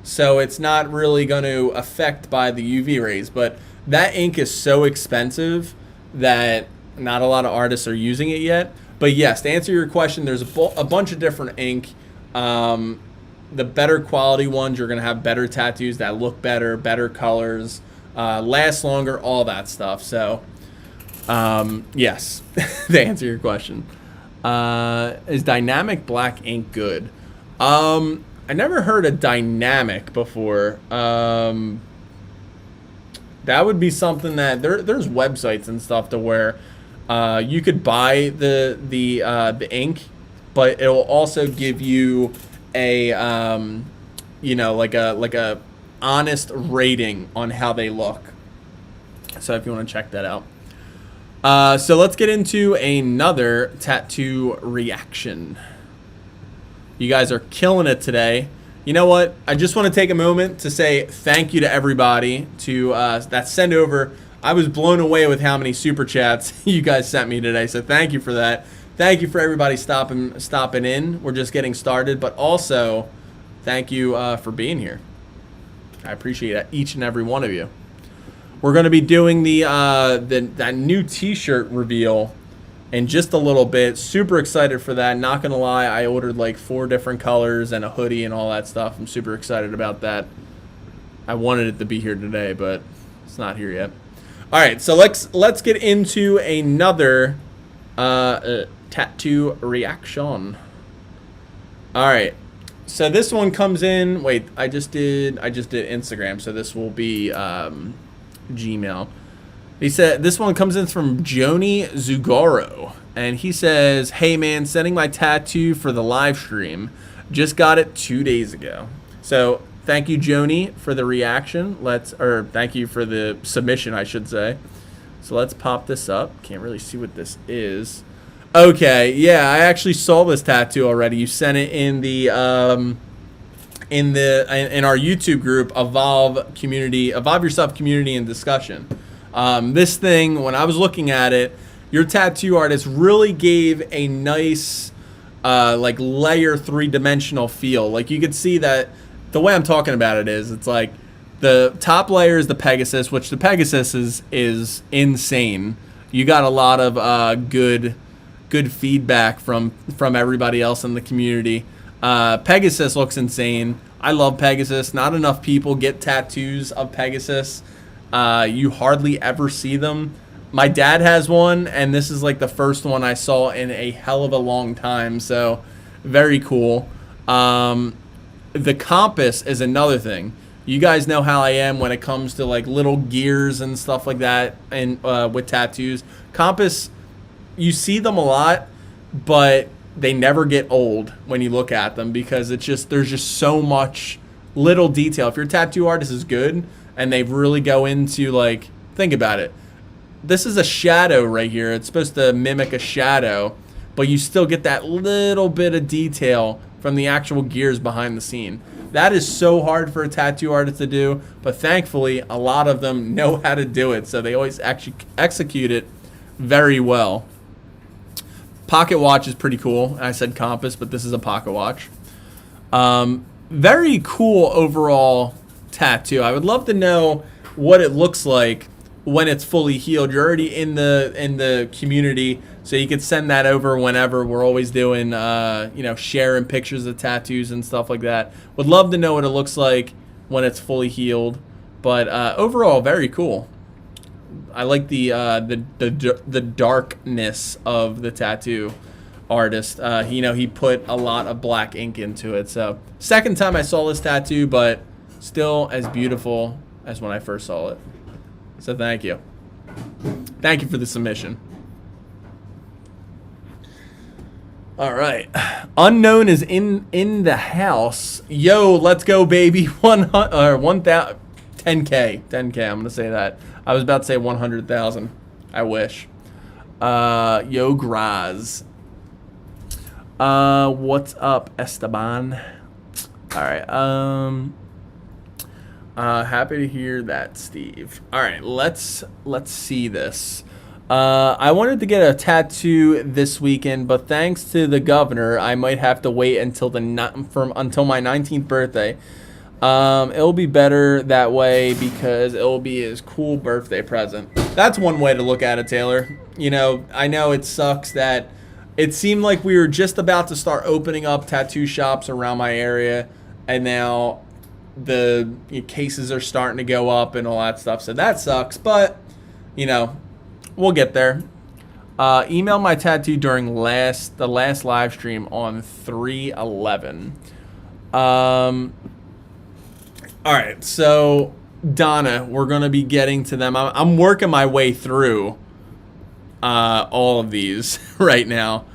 So it's not really going to affect by the UV rays. But that ink is so expensive that not a lot of artists are using it yet. But yes, to answer your question, there's a bunch of different ink. The better quality ones, you're going to have better tattoos that look better, better colors, last longer, all that stuff. So, yes, to answer your question. Is dynamic black ink good? I never heard of dynamic before. That would be something that there's websites and stuff to where you could buy the ink, but it'll also give you a like a honest rating on how they look. So if you want to check that out. So let's get into another tattoo reaction. You guys are killing it today. You know what? I just want to take a moment to say thank you to everybody that sent over. I was blown away with how many super chats you guys sent me today. So thank you for that. Thank you for everybody stopping in. We're just getting started, but also thank you for being here. I appreciate each and every one of you. We're going to be doing that new T-shirt reveal in just a little bit. Super excited for that. Not going to lie, I ordered like 4 different colors and a hoodie and all that stuff. I'm super excited about that. I wanted it to be here today, but it's not here yet. All right, so let's get into another tattoo reaction. All right, so this one comes in. Wait, I just did Instagram, so this will be Gmail. He said this one comes in from Joni Zugaro, and he says, "Hey man, sending my tattoo for the live stream. Just got it 2 days ago." So thank you, Joni, for the reaction. Thank you for the submission, I should say. So let's pop this up. Can't really see what this is. Okay, yeah, I actually saw this tattoo already. You sent it in in our YouTube group, Evolve Yourself Community and Discussion. This thing, when I was looking at it, your tattoo artist really gave a nice like layer 3-dimensional feel. Like you could see that the way I'm talking about it is, it's like the top layer is the Pegasus, which the Pegasus is insane. You got a lot of good feedback from everybody else in the community. Pegasus looks insane. I love Pegasus. Not enough people get tattoos of Pegasus. You hardly ever see them. My dad has one, and this is like the first one I saw in a hell of a long time. So very cool. The compass is another thing. You guys know how I am when it comes to like little gears and stuff like that, and with tattoos. Compass, you see them a lot, but they never get old when you look at them because there's just so much little detail. If your tattoo artist is good and they really go into, like, think about it. This is a shadow right here. It's supposed to mimic a shadow, but you still get that little bit of detail from the actual gears behind the scene. That is so hard for a tattoo artist to do, but thankfully a lot of them know how to do it, so they always actually execute it very well. Pocket watch is pretty cool. I said compass, but this is a pocket watch. Very cool overall tattoo. I would love to know what it looks like when it's fully healed. You're already in the community, so you could send that over whenever. We're always doing sharing pictures of tattoos and stuff like that. Would love to know what it looks like when it's fully healed. But overall, very cool. I like the darkness of the tattoo artist. He put a lot of black ink into it. So second time I saw this tattoo, but still as beautiful as when I first saw it. So thank you. Thank you for the submission. All right. Unknown is in the house. Yo, let's go, baby. 10K. 10K. I'm going to say that. I was about to say 100,000. I wish. Yo Graz. What's up, Esteban? All right. Happy to hear that, Steve. All right, let's see this. I wanted to get a tattoo this weekend, but thanks to the governor, I might have to wait until until my 19th birthday. It'll be better that way because it'll be his cool birthday present. That's one way to look at it, Taylor. You know, I know it sucks that it seemed like we were just about to start opening up tattoo shops around my area, and now the cases are starting to go up and all that stuff. So that sucks, but you know, we'll get there. Email my tattoo during the last live stream on 3/11. All right, so Donna, we're gonna be getting to them. I'm working my way through all of these right now.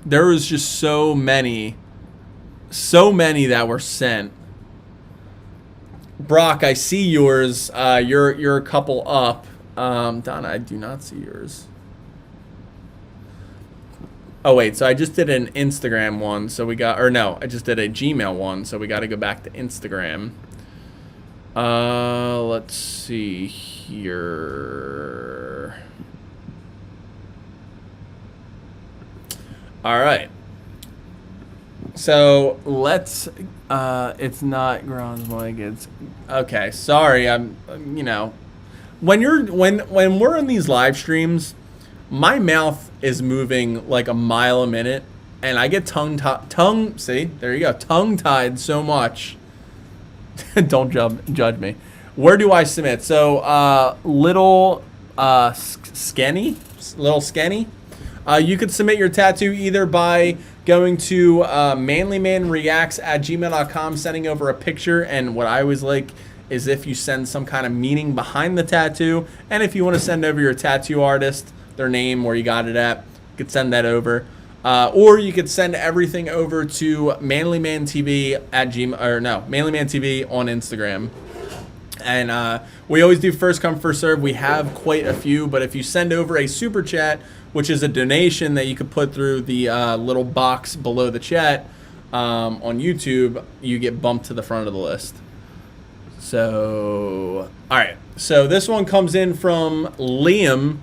There was just so many that were sent. Brock, I see yours. You're a couple up. Donna, I do not see yours. Oh wait, so I just did an Instagram one, so we got, or no, I just did a Gmail one, so we got to go back to Instagram. Let's see here. All right. So let's. It's not Gron's mic. It's okay. Sorry, I'm. You know, when we're in these live streams, my mouth is moving like a mile a minute, and I get see, there you go, tongue-tied so much. Don't judge me. Where do I submit? So, little Skenny. You could submit your tattoo either by going to manlymanreacts@gmail.com, sending over a picture, and what I always like is if you send some kind of meaning behind the tattoo, and if you want to send over your tattoo artist, their name, where you got it at, you could send that over. Or you could send everything over to manlymantv manlymantv on Instagram. And we always do first come, first serve. We have quite a few, but if you send over a super chat, which is a donation that you could put through the little box below the chat on YouTube, you get bumped to the front of the list. So, all right. So this one comes in from Liam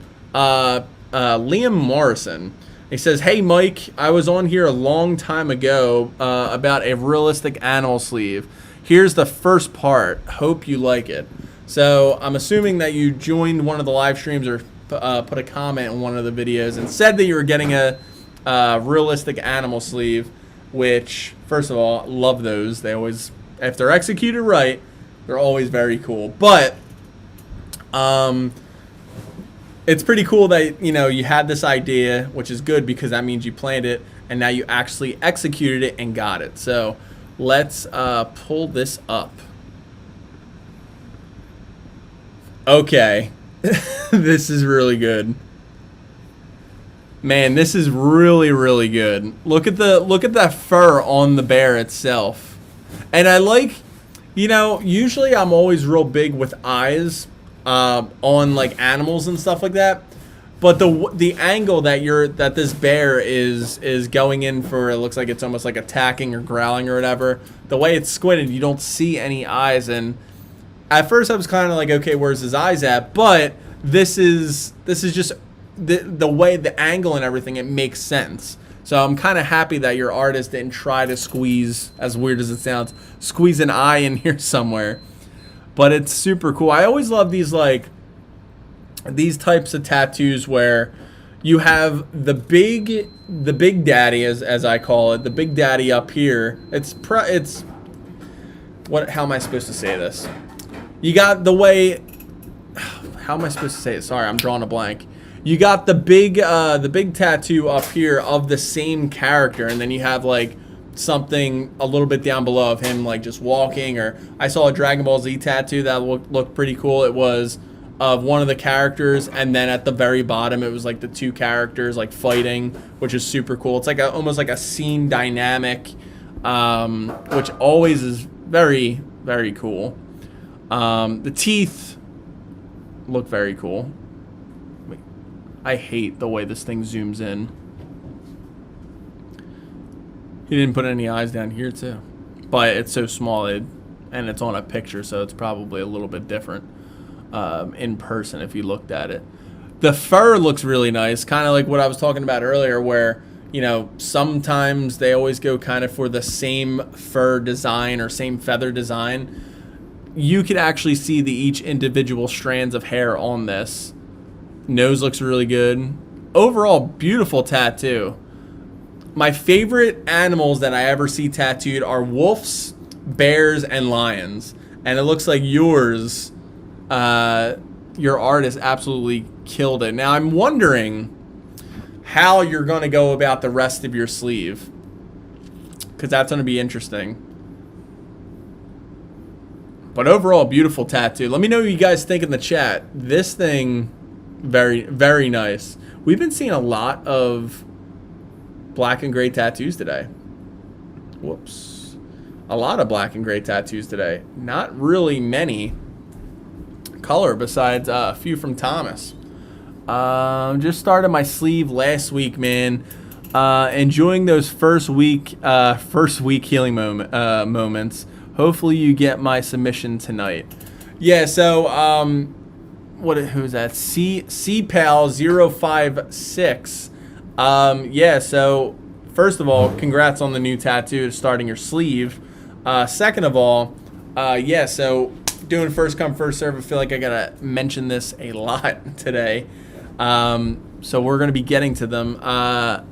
Morrison. He says, "Hey Mike, I was on here a long time ago about a realistic animal sleeve. Here's the first part. Hope you like it." So I'm assuming that you joined one of the live streams or put a comment in one of the videos and said that you were getting a realistic animal sleeve, which, first of all, love those. They always, if they're executed right, they're always very cool. But it's pretty cool that, you know, you had this idea, which is good because that means you planned it and now you actually executed it and got it. So let's pull this up. Okay. This is really good. Man, this is really, really good. Look at that fur on the bear itself. And I like, you know, usually I'm always real big with eyes on like animals and stuff like that, but the angle that this bear is going in for, it looks like it's almost like attacking or growling or whatever. The way it's squinted, you don't see any eyes, and at first I was kind of like, okay, where's his eyes at? But this is just the way, the angle and everything, it makes sense. So I'm kind of happy that your artist didn't try to squeeze, as weird as it sounds, squeeze an eye in here somewhere. But it's super cool. I always love these types of tattoos where you have the big daddy, as I call it, the big daddy up here. How am I supposed to say this? You got the way, how am I supposed to say it? Sorry, I'm drawing a blank. You got the big tattoo up here of the same character, and then you have like something a little bit down below of him like just walking. Or I saw a Dragon Ball Z tattoo that looked pretty cool. It was of one of the characters, and then at the very bottom it was like the two characters like fighting, which is super cool. It's like almost like a scene dynamic, which always is very, very cool. The teeth look very cool. I hate the way this thing zooms in. He didn't put any eyes down here too, but it's so small, and it's on a picture, so it's probably a little bit different in person if you looked at it. The fur looks really nice, kind of like what I was talking about earlier, where, you know, sometimes they always go kind of for the same fur design or same feather design. You could actually see each individual strands of hair on this. Nose looks really good. Overall, beautiful tattoo. My favorite animals that I ever see tattooed are wolves, bears, and lions. And it looks like yours, your artist absolutely killed it. Now, I'm wondering how you're going to go about the rest of your sleeve, because that's going to be interesting. But overall, beautiful tattoo. Let me know what you guys think in the chat. This thing, very, very nice. We've been seeing a lot of black and gray tattoos today. Whoops. A lot of black and gray tattoos today. Not really many color besides a few from Thomas. Just started my sleeve last week, man. Enjoying those first week healing moments. Hopefully you get my submission tonight. Yeah, so who's that? CPAL056. Yeah, so first of all, congrats on the new tattoo starting your sleeve. Second of all, yeah, so doing first come first serve. I feel like I gotta mention this a lot today. So we're gonna be getting to them.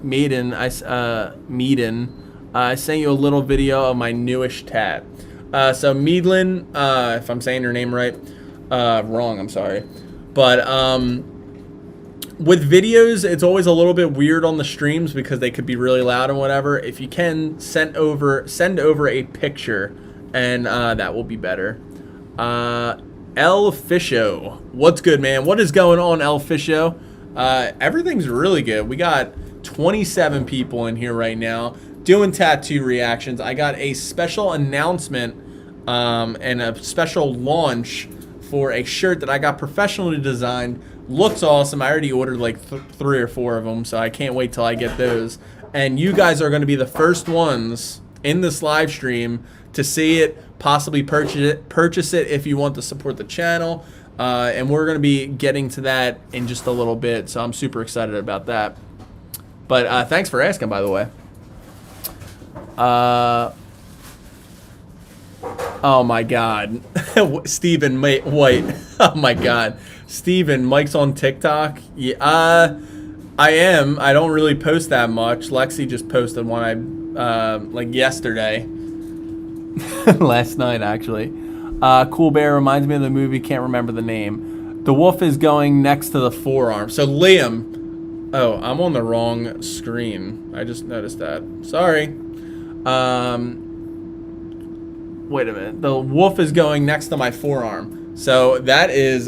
Maiden, I sent you a little video of my newish tat. So Meadlin, if I'm saying your name right, wrong, I'm sorry. But with videos, it's always a little bit weird on the streams because they could be really loud and whatever. If you can, send over a picture, and that will be better. El Fisho, what's good, man? What is going on, El Fisho? Everything's really good. We got 27 people in here right now doing tattoo reactions. I got a special announcement and a special launch for a shirt that I got professionally designed. Looks awesome. I already ordered like 3 or 4 of them, so I can't wait till I get those. And you guys are going to be the first ones in this live stream to see it, possibly purchase it if you want to support the channel. And we're going to be getting to that in just a little bit, so I'm super excited about that. But thanks for asking, by the way. Oh my God, Stephen White. Oh my God, Stephen, Mike's on TikTok. Yeah, I am. I don't really post that much. Lexi just posted one like yesterday, last night actually. Cool Bear reminds me of the movie. Can't remember the name. The wolf is going next to the forearm. So Liam. Oh, I'm on the wrong screen. I just noticed that. Sorry. Wait a minute. The wolf is going next to my forearm. So that is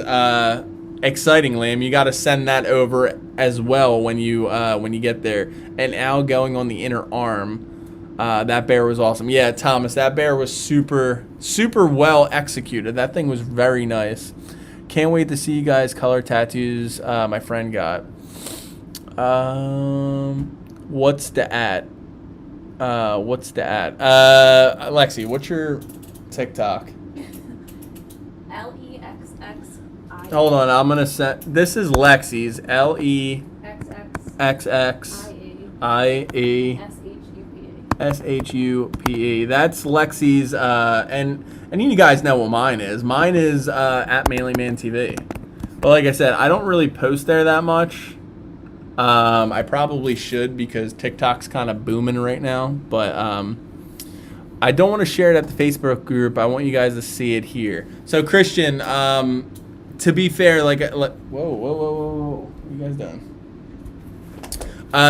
exciting, Liam. You got to send that over as well when you get there. And Al going on the inner arm. That bear was awesome. Yeah, Thomas, that bear was super, super well executed. That thing was very nice. Can't wait to see you guys color tattoos my friend got. What's the at? Lexi, what's your TikTok? LEXXI. Hold on, I'm gonna set. This is Lexi's. LEXXIE SHUPA. That's Lexi's. And you guys know what mine is. Mine is at ManlyMan TV. But like I said, I don't really post there that much. I probably should because TikTok's kind of booming right now, but I don't want to share it at the Facebook group. I want you guys to see it here. So Christian, to be fair, whoa, what you guys doing?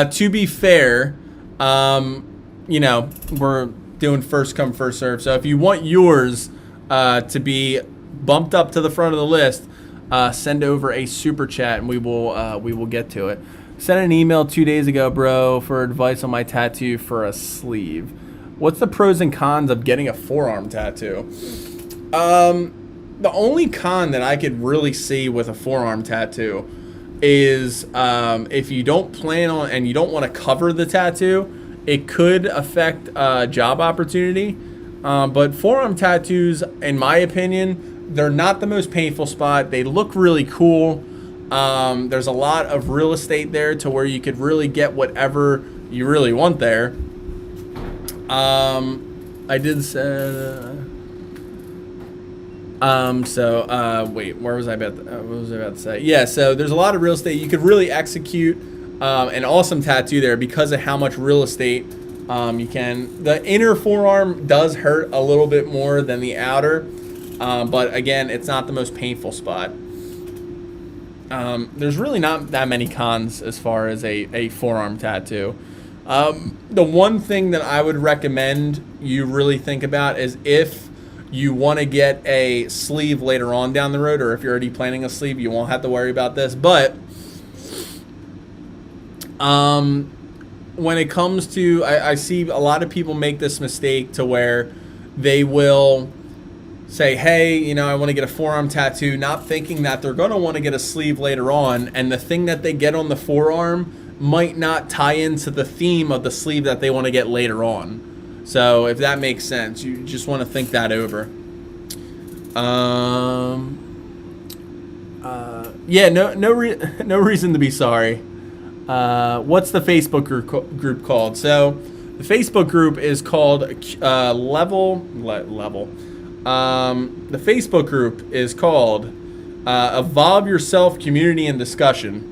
To be fair, you know, we're doing first come first serve. So if you want yours to be bumped up to the front of the list, send over a super chat and we will get to it. Sent an email 2 days ago, bro, for advice on my tattoo for a sleeve. What's the pros and cons of getting a forearm tattoo? The only con that I could really see with a forearm tattoo is if you don't plan on and you don't want to cover the tattoo, it could affect job opportunity. But forearm tattoos, in my opinion, they're not the most painful spot. They look really cool. There's a lot of real estate there to where you could really get whatever you really want there. I did say. Wait, what was I about to say? Yeah, so there's a lot of real estate. You could really execute an awesome tattoo there because of how much real estate you can. The inner forearm does hurt a little bit more than the outer, but again, it's not the most painful spot. There's really not that many cons as far as a forearm tattoo. The one thing that I would recommend you really think about is if you want to get a sleeve later on down the road, or if you're already planning a sleeve, you won't have to worry about this. But when it comes to, I see a lot of people make this mistake to where they will say, hey, you know, I want to get a forearm tattoo, not thinking that they're going to want to get a sleeve later on, and the thing that they get on the forearm might not tie into the theme of the sleeve that they want to get later on. So if that makes sense, you just want to think that over. Yeah, no reason to be sorry. What's the Facebook group called? So the Facebook group is called Level. The Facebook group is called Evolve Yourself Community and Discussion.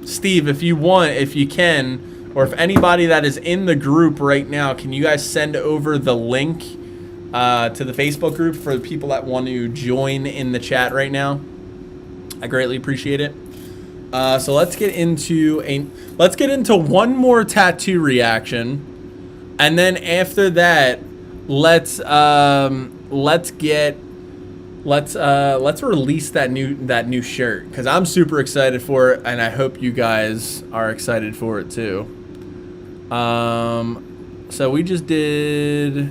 Steve, if you can, or if anybody that is in the group right now, can you guys send over the link to the Facebook group for the people that want to join in the chat right now? I greatly appreciate it. So let's get into one more tattoo reaction, and then after that, let's release that new shirt, because I'm super excited for it, and I hope you guys are excited for it too. So we just did,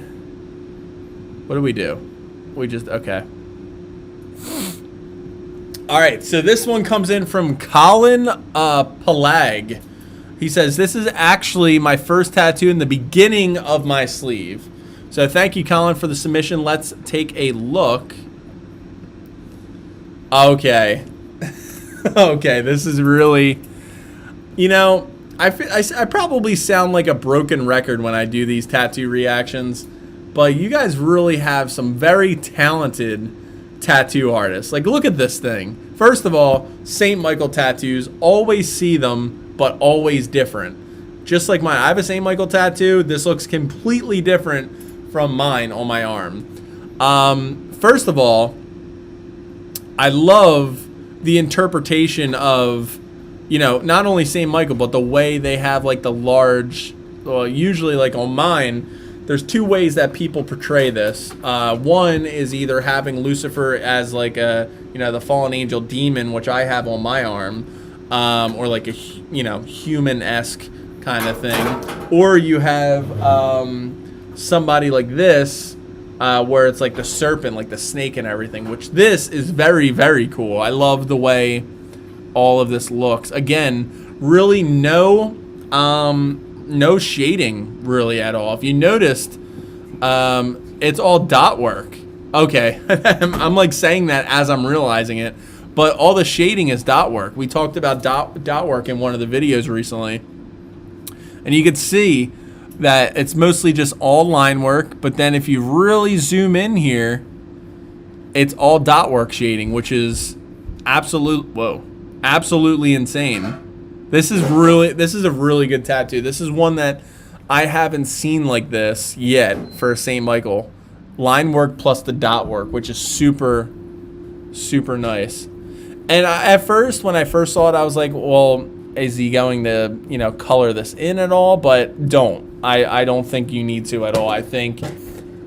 what did we do? Okay. All right, so this one comes in from Colin Palag. He says, this is actually my first tattoo in the beginning of my sleeve. So thank you, Colin, for the submission. Let's take a look. Okay. Okay, this is really, you know, I probably sound like a broken record when I do these tattoo reactions, but you guys really have some very talented tattoo artists. Like, look at this thing. First of all, St. Michael tattoos, always see them, but always different. Just like mine. I have a St. Michael tattoo. This looks completely different from mine on my arm. First of all, I love the interpretation of, you know, not only St. Michael, but the way they have like the large, well, usually like on mine, there's two ways that people portray this. One is either having Lucifer as like a, you know, the fallen angel demon, which I have on my arm, or like a, you know, human-esque kind of thing. Or you have somebody like this, where it's like the serpent, like the snake and everything, which this is very, very cool. I love the way all of this looks. Again, really no shading really at all. If you noticed, it's all dot work. Okay, I'm like saying that as I'm realizing it, but all the shading is dot work. We talked about dot work in one of the videos recently, and you could see that it's mostly just all line work, but then if you really zoom in here, it's all dot work shading, which is absolutely insane. This is a really good tattoo. This is one that I haven't seen like this yet for St. Michael. Line work plus the dot work, which is super, super nice. And at first, when I first saw it, I was like, well, is he going to, you know, color this in at all? But don't. I don't think you need to at all. I think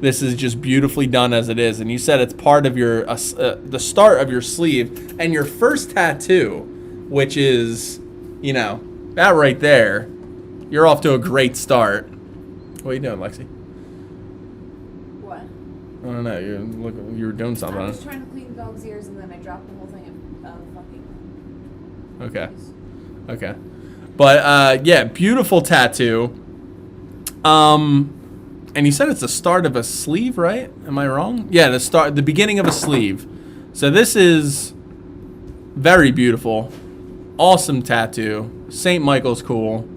this is just beautifully done as it is. And you said it's part of your the start of your sleeve and your first tattoo, which is, you know, that right there. You're off to a great start. What are you doing, Lexi? What? I don't know. You were doing something. I was trying to clean the dog's ears and then I dropped the whole thing of fucking. Okay. Okay. But yeah, beautiful tattoo. And you said it's the start of a sleeve, right? Am I wrong? Yeah, the beginning of a sleeve. So this is very beautiful. Awesome tattoo. St. Michael's cool.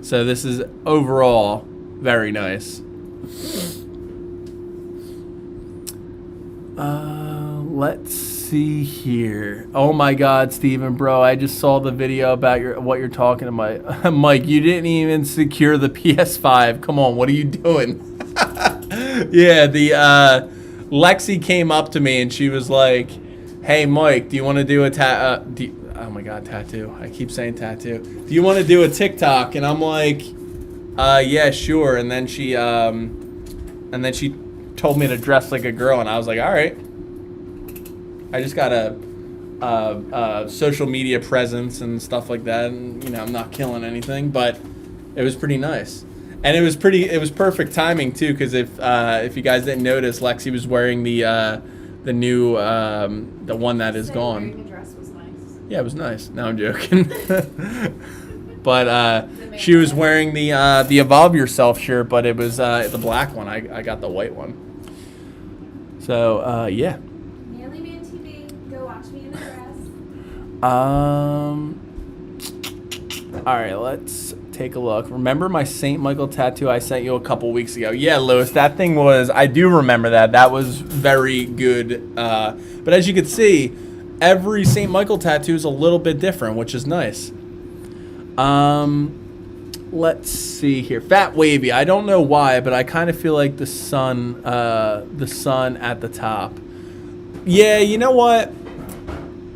So this is overall very nice. Let's see here. Oh my God, Steven, bro, I just saw the video about what you're talking about. Mike, you didn't even secure the PS5. Come on, what are you doing? Yeah, Lexi came up to me and she was like, "Hey, Mike, do you want to do a oh my God, tattoo. I keep saying tattoo. Do you want to do a TikTok?" And I'm like, yeah, sure. And then she told me to dress like a girl, and I was like, all right. I just got a social media presence and stuff like that, and I'm not killing anything, but it was pretty nice, and it was perfect timing too, because if you guys didn't notice, Lexi was wearing the new the one that is gone. Wearing the dress was nice. Yeah, it was nice. No, I'm joking. But she was wearing the Evolve Yourself shirt, but it was the black one. I got the white one. So yeah. Go watch me in the dress. All right, let's take a look. Remember my St. Michael tattoo I sent you a couple weeks ago? Yeah, Lewis, that thing was, I do remember that. That was very good. But as you can see, every St. Michael tattoo is a little bit different, which is nice. Let's see here. Fat Wavy. I don't know why, but I kind of feel like the sun at the top. Yeah, you know what?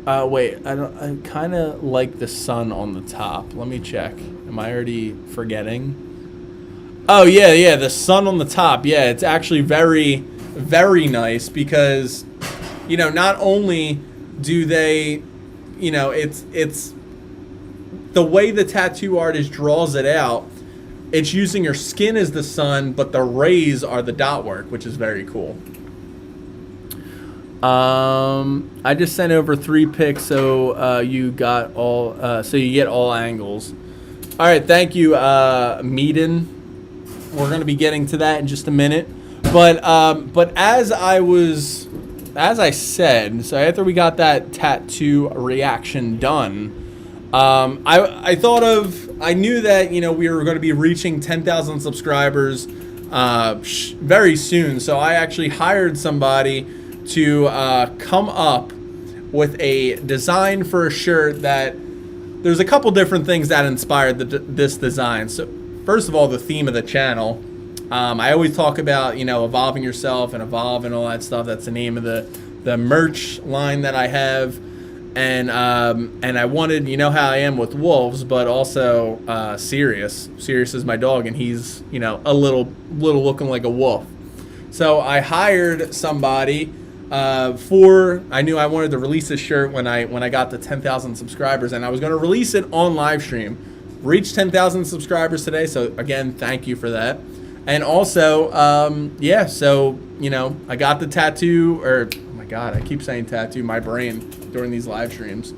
Wait, I kind of like the sun on the top. Let me check. Am I already forgetting? Oh, yeah, the sun on the top. Yeah, it's actually very, very nice because, not only do they, it's the way the tattoo artist draws it out, it's using your skin as the sun, but the rays are the dot work, which is very cool. I just sent over 3 pics, so you get all angles. All right, thank you, Meaden. We're gonna be getting to that in just a minute, but as I said, so after we got that tattoo reaction done, I knew that we were going to be reaching 10,000 subscribers very soon, so I actually hired somebody to come up with a design for a shirt that there's a couple different things that inspired this design. So first of all, the theme of the channel. I always talk about evolving yourself and evolve and all that stuff. That's the name of the merch line that I have, and I wanted, how I am with wolves, but also Sirius. Sirius is my dog, and he's a little looking like a wolf. So I hired somebody. I knew I wanted to release this shirt when I got to 10,000 subscribers, and I was going to release it on live stream. Reached 10,000 subscribers today, so again, thank you for that. And also, so I got the tattoo, or oh my God, I keep saying tattoo, my brain during these live streams.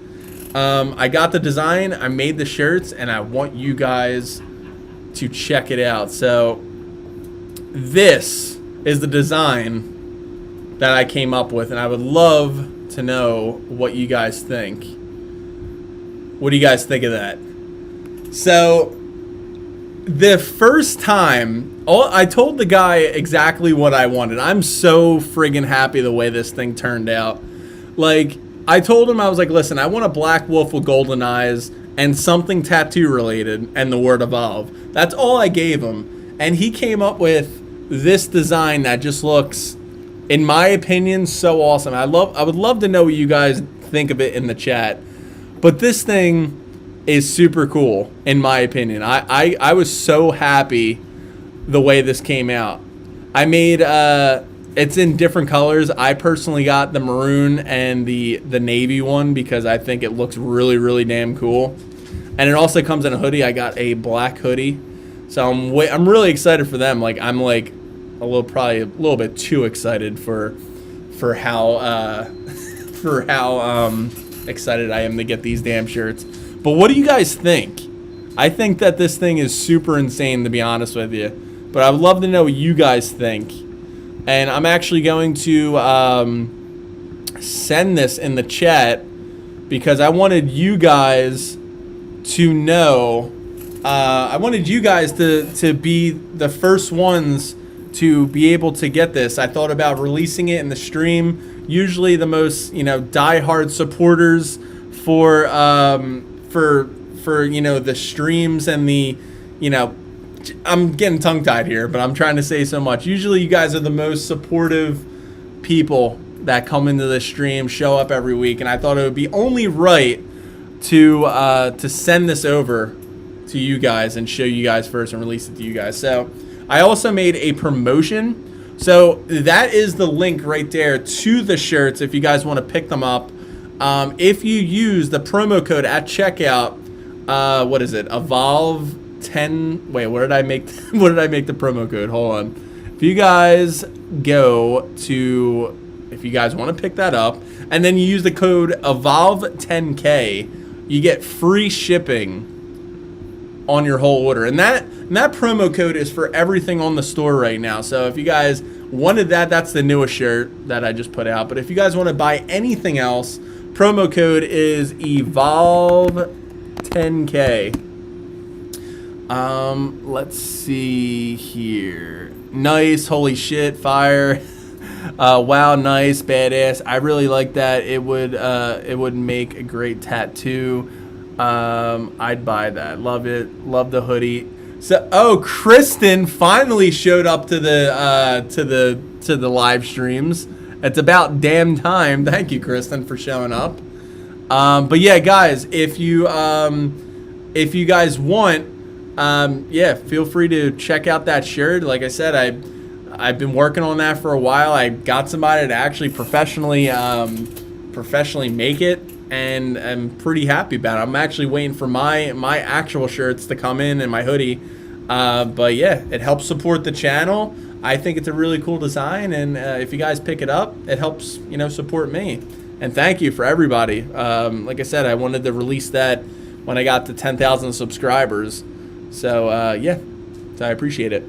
I got the design, I made the shirts, and I want you guys to check it out. So this is the design that I came up with, and I would love to know what you guys think. What do you guys think of that? So the first time, I told the guy exactly what I wanted. I'm so friggin' happy the way this thing turned out. Like, I told him, I was like, listen, I want a black wolf with golden eyes and something tattoo related and the word evolve. That's all I gave him. And he came up with this design that just looks, in my opinion, so awesome. I would love to know what you guys think of it in the chat. But this thing is super cool, in my opinion. I was so happy the way this came out. I made it's in different colors. I personally got the maroon and the navy one because I think it looks really, really damn cool. And it also comes in a hoodie. I got a black hoodie, so I'm really excited for them. Like, I'm like probably a little bit too excited for how excited I am to get these damn shirts. But what do you guys think? I think that this thing is super insane, to be honest with you. But I would love to know what you guys think. And I'm actually going to send this in the chat because I wanted you guys to know. I wanted you guys to be the first ones to be able to get this. I thought about releasing it in the stream. Usually the most, diehard supporters for the streams and the, I'm getting tongue-tied here, but I'm trying to say so much. Usually you guys are the most supportive people that come into the stream, show up every week, and I thought it would be only right to send this over to you guys and show you guys first and release it to you guys. So I also made a promotion. So that is the link right there to the shirts if you guys want to pick them up. If you use the promo code at checkout, what is it? Evolve 10. Wait, what did I make? What did I make the promo code? Hold on. If you guys go to, if you guys want to pick that up, and then you use the code Evolve 10K, you get free shipping on your whole order. And that promo code is for everything on the store right now. So if you guys wanted that, that's the newest shirt that I just put out. But if you guys want to buy anything else, promo code is Evolve 10K. Let's see here. Nice, holy shit, fire. Wow, nice, badass. I really like that. It would make a great tattoo. I'd buy that. Love it. Love the hoodie. So, Kristen finally showed up to the live streams. It's about damn time. Thank you, Kristen, for showing up. But yeah, guys, if you guys want, feel free to check out that shirt. Like I said, I've been working on that for a while. I got somebody to actually professionally make it, and I'm pretty happy about it. I'm actually waiting for my actual shirts to come in and my hoodie. But yeah, it helps support the channel. I think it's a really cool design, and if you guys pick it up, it helps support me. And thank you for everybody. Like I said, I wanted to release that when I got to 10,000 subscribers. So yeah, so I appreciate it.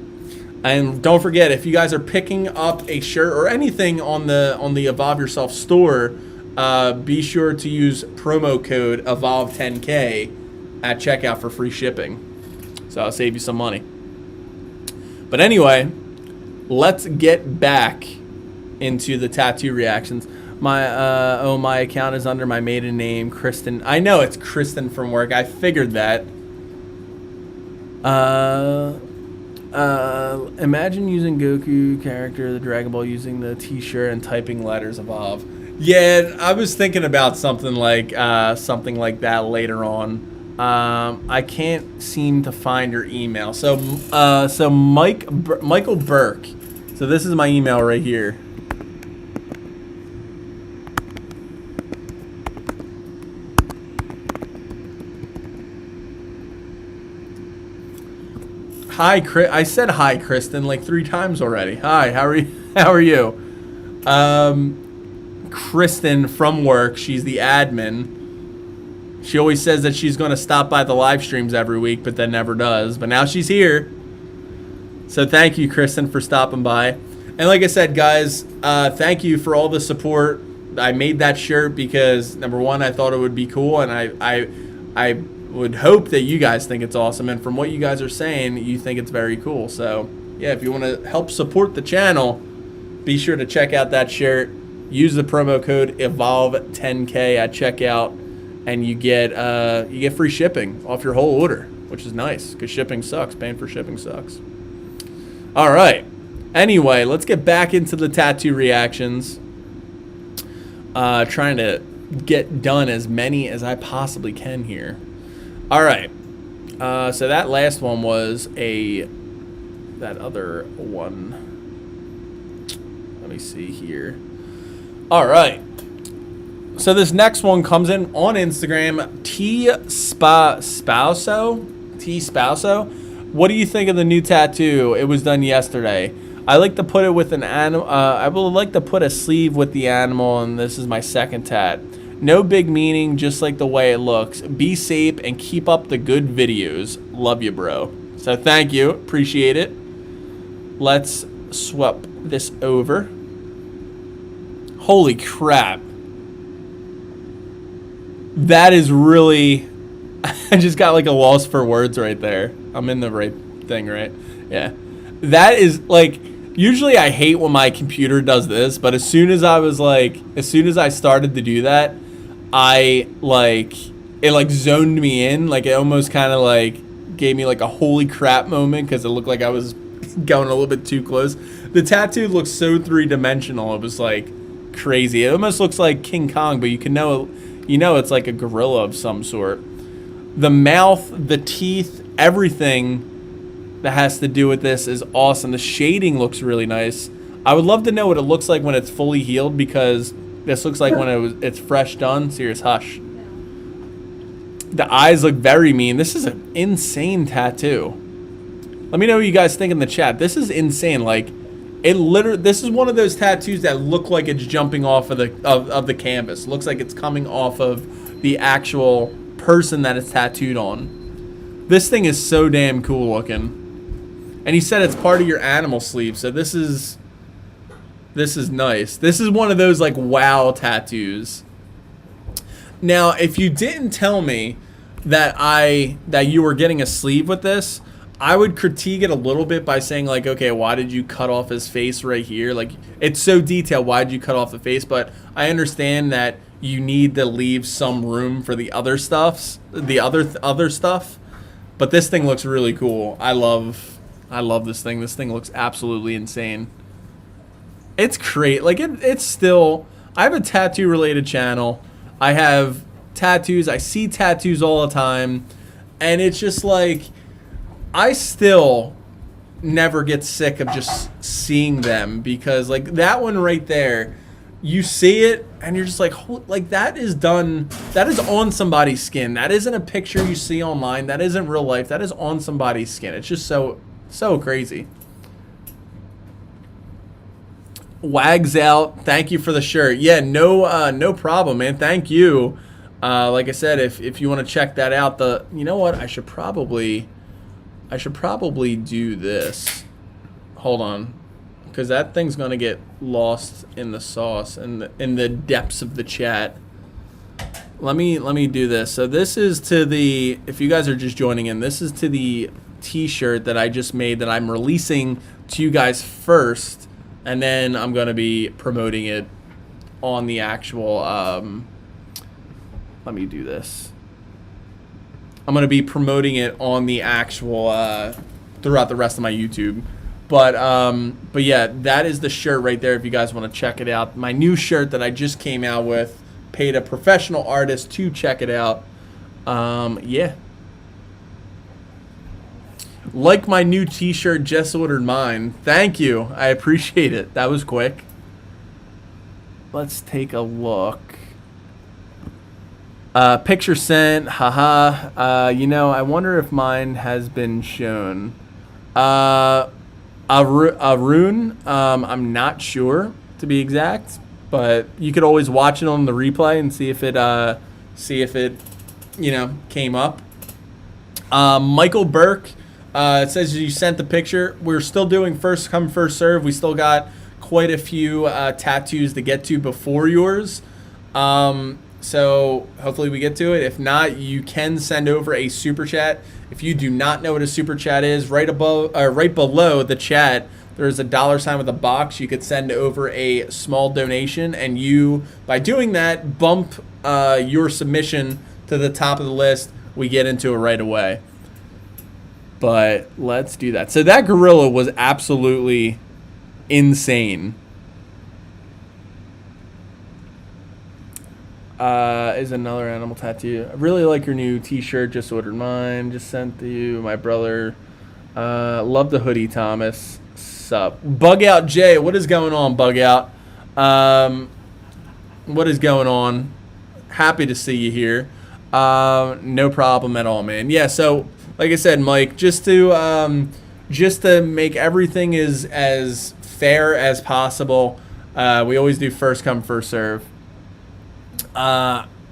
And don't forget, if you guys are picking up a shirt or anything on the Evolve Yourself store, be sure to use promo code Evolve10K at checkout for free shipping. So I'll save you some money. But anyway, let's get back into the tattoo reactions. My account is under my maiden name, Kristen. I know it's Kristen from work. I figured that. Imagine using Goku character, the Dragon Ball, using the T-shirt and typing letters Evolve. Yeah, I was thinking about something like that later on. I can't seem to find your email. So Michael Burke. So this is my email right here. Hi, I said hi, Kristen, like 3 times already. Hi, how are you? Kristen from work, she's the admin. She always says that she's going to stop by the live streams every week, but then never does. But now she's here. So thank you, Kristen, for stopping by. And like I said, guys, thank you for all the support. I made that shirt because, number one, I thought it would be cool, and I would hope that you guys think it's awesome, and from what you guys are saying, you think it's very cool. So yeah, if you want to help support the channel, be sure to check out that shirt. Use the promo code Evolve10K at checkout, and you get free shipping off your whole order, which is nice because shipping sucks. Paying for shipping sucks. All right, anyway, let's get back into the tattoo reactions. Trying to get done as many as I possibly can here. All right, so that last one was that other one. Let me see here. All right, so this next one comes in on Instagram. T Spouso. What do you think of the new tattoo? It was done yesterday. I like to put it with an animal. I would like to put a sleeve with the animal, and this is my second tat. No big meaning, just like the way it looks. Be safe and keep up the good videos. Love you, bro. So thank you. Appreciate it. Let's swap this over. Holy crap. That is really... I just got like a loss for words right there. I'm in the right thing, right? Yeah. That is like... Usually I hate when my computer does this, but as soon as I started to do that, it like zoned me in. Like it almost kind of like gave me like a holy crap moment because it looked like I was going a little bit too close. The tattoo looks so three-dimensional. It was like crazy. It almost looks like King Kong, but you know it's like a gorilla of some sort. The mouth, the teeth, everything that has to do with this is awesome. The shading looks really nice. I would love to know what it looks like when it's fully healed, because this looks like when it's fresh done. Serious hush. The eyes look very mean. This is an insane tattoo. Let me know what you guys think in the chat. This is insane. Like, this is one of those tattoos that look like it's jumping off of the canvas. Looks like it's coming off of the actual person that it's tattooed on. This thing is so damn cool looking. And he said it's part of your animal sleeve, so this is nice. This is one of those like wow tattoos. Now, if you didn't tell me that you were getting a sleeve with this, I would critique it a little bit by saying like, okay, why did you cut off his face right here? Like, it's so detailed. Why did you cut off the face? But I understand that you need to leave some room for the other stuff. But this thing looks really cool. I love this thing. This thing looks absolutely insane. It's great. Like it's still. I have a tattoo related channel. I have tattoos. I see tattoos all the time, and it's just like I still never get sick of just seeing them, because like that one right there, you see it and you're just like that is done. That is on somebody's skin. That isn't a picture you see online. That isn't real life. That is on somebody's skin. It's just so crazy. Wags out. Thank you for the shirt. Yeah, no problem, man. Thank you. Like I said, if you want to check that out, you know what? I should probably do this. Hold on, because that thing's gonna get lost in the sauce and in the depths of the chat. Let me do this. So this is to the, if you guys are just joining in, this is to the t-shirt that I just made that I'm releasing to you guys first, and then I'm gonna be promoting it on the actual let me do this. I'm gonna be promoting it on the actual throughout the rest of my YouTube. But yeah, that is the shirt right there if you guys want to check it out. My new shirt that I just came out with. Paid a professional artist to check it out. Yeah. Like my new t-shirt, just ordered mine. Thank you. I appreciate it. That was quick. Let's take a look. Picture sent. Haha. I wonder if mine has been shown. Arun, I'm not sure, to be exact, but you could always watch it on the replay and see if it came up. Michael Burke, it says you sent the picture. We're still doing first come, first serve. We still got quite a few tattoos to get to before yours. So hopefully we get to it. If not, you can send over a super chat. If you do not know what a super chat is, right below the chat, there's a $ with a box. You could send over a small donation, and you, by doing that, bump your submission to the top of the list. We get into it right away. But let's do that. So that gorilla was absolutely insane. Is another animal tattoo. I really like your new t-shirt. Just ordered mine. Just sent to you, my brother. Love the hoodie, Thomas. Sup. Bug Out Jay. What is going on, Bug Out? What is going on? Happy to see you here. No problem at all, man. Yeah, so like I said, Mike, just to make everything as fair as possible, we always do first come, first serve.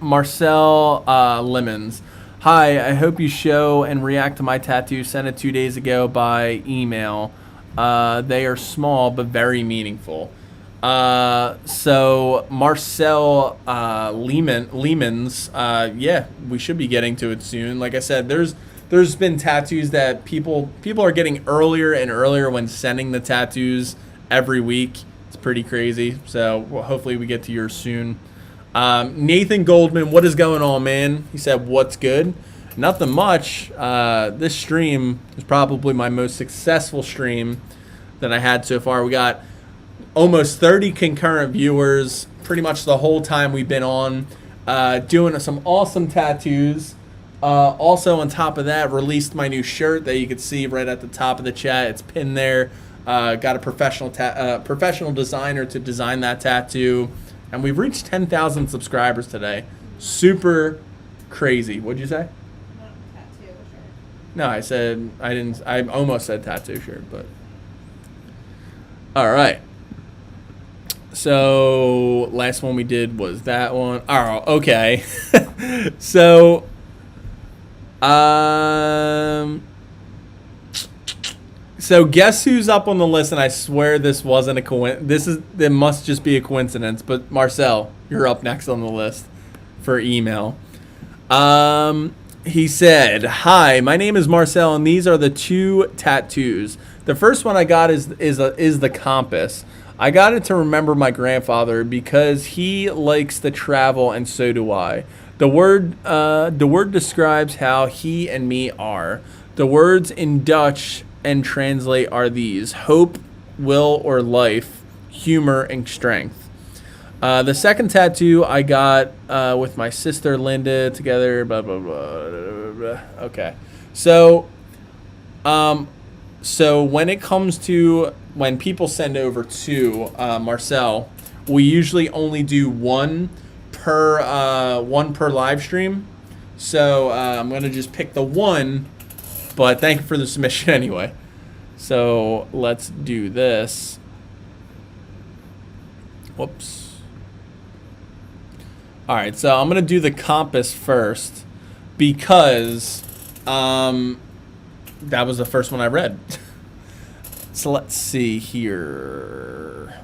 Marcel Lemons. Hi, I hope you show and react to my tattoo. Sent it 2 days ago by email. They are small but very meaningful. So Marcel Lemons, yeah, we should be getting to it soon. Like I said, there's been tattoos that people are getting earlier and earlier when sending the tattoos every week. It's pretty crazy. So hopefully we get to yours soon. Nathan Goldman, what is going on, man? He said, what's good? Nothing much. This stream is probably my most successful stream that I had so far. We got almost 30 concurrent viewers pretty much the whole time we've been on, doing some awesome tattoos. Also, on top of that, released my new shirt that you can see right at the top of the chat. It's pinned there. Got a professional designer to design that tattoo. And we've reached 10,000 subscribers today. Super crazy. What'd you say? Tattoo shirt. No, I said, I didn't, I almost said tattoo shirt, but. All right. So, last one we did was that one. Oh, okay. So, so guess who's up on the list? And I swear this wasn't a coincidence. It must just be a coincidence. But Marcel, you're up next on the list for email. He said, "Hi, my name is Marcel, and these are the 2 tattoos. The first one I got is the compass. I got it to remember my grandfather because he likes to travel, and so do I. The word describes how he and me are. The words in Dutch and translate are these: hope, will, or life, humor, and strength. The second tattoo I got with my sister Linda together. Blah blah blah. Blah, blah. Okay, so when it comes to when people send over to Marcel, we usually only do one per live stream. So I'm gonna just pick the one. But thank you for the submission anyway. So let's do this. Whoops. All right, so I'm going to do the compass first because that was the first one I read. So let's see here.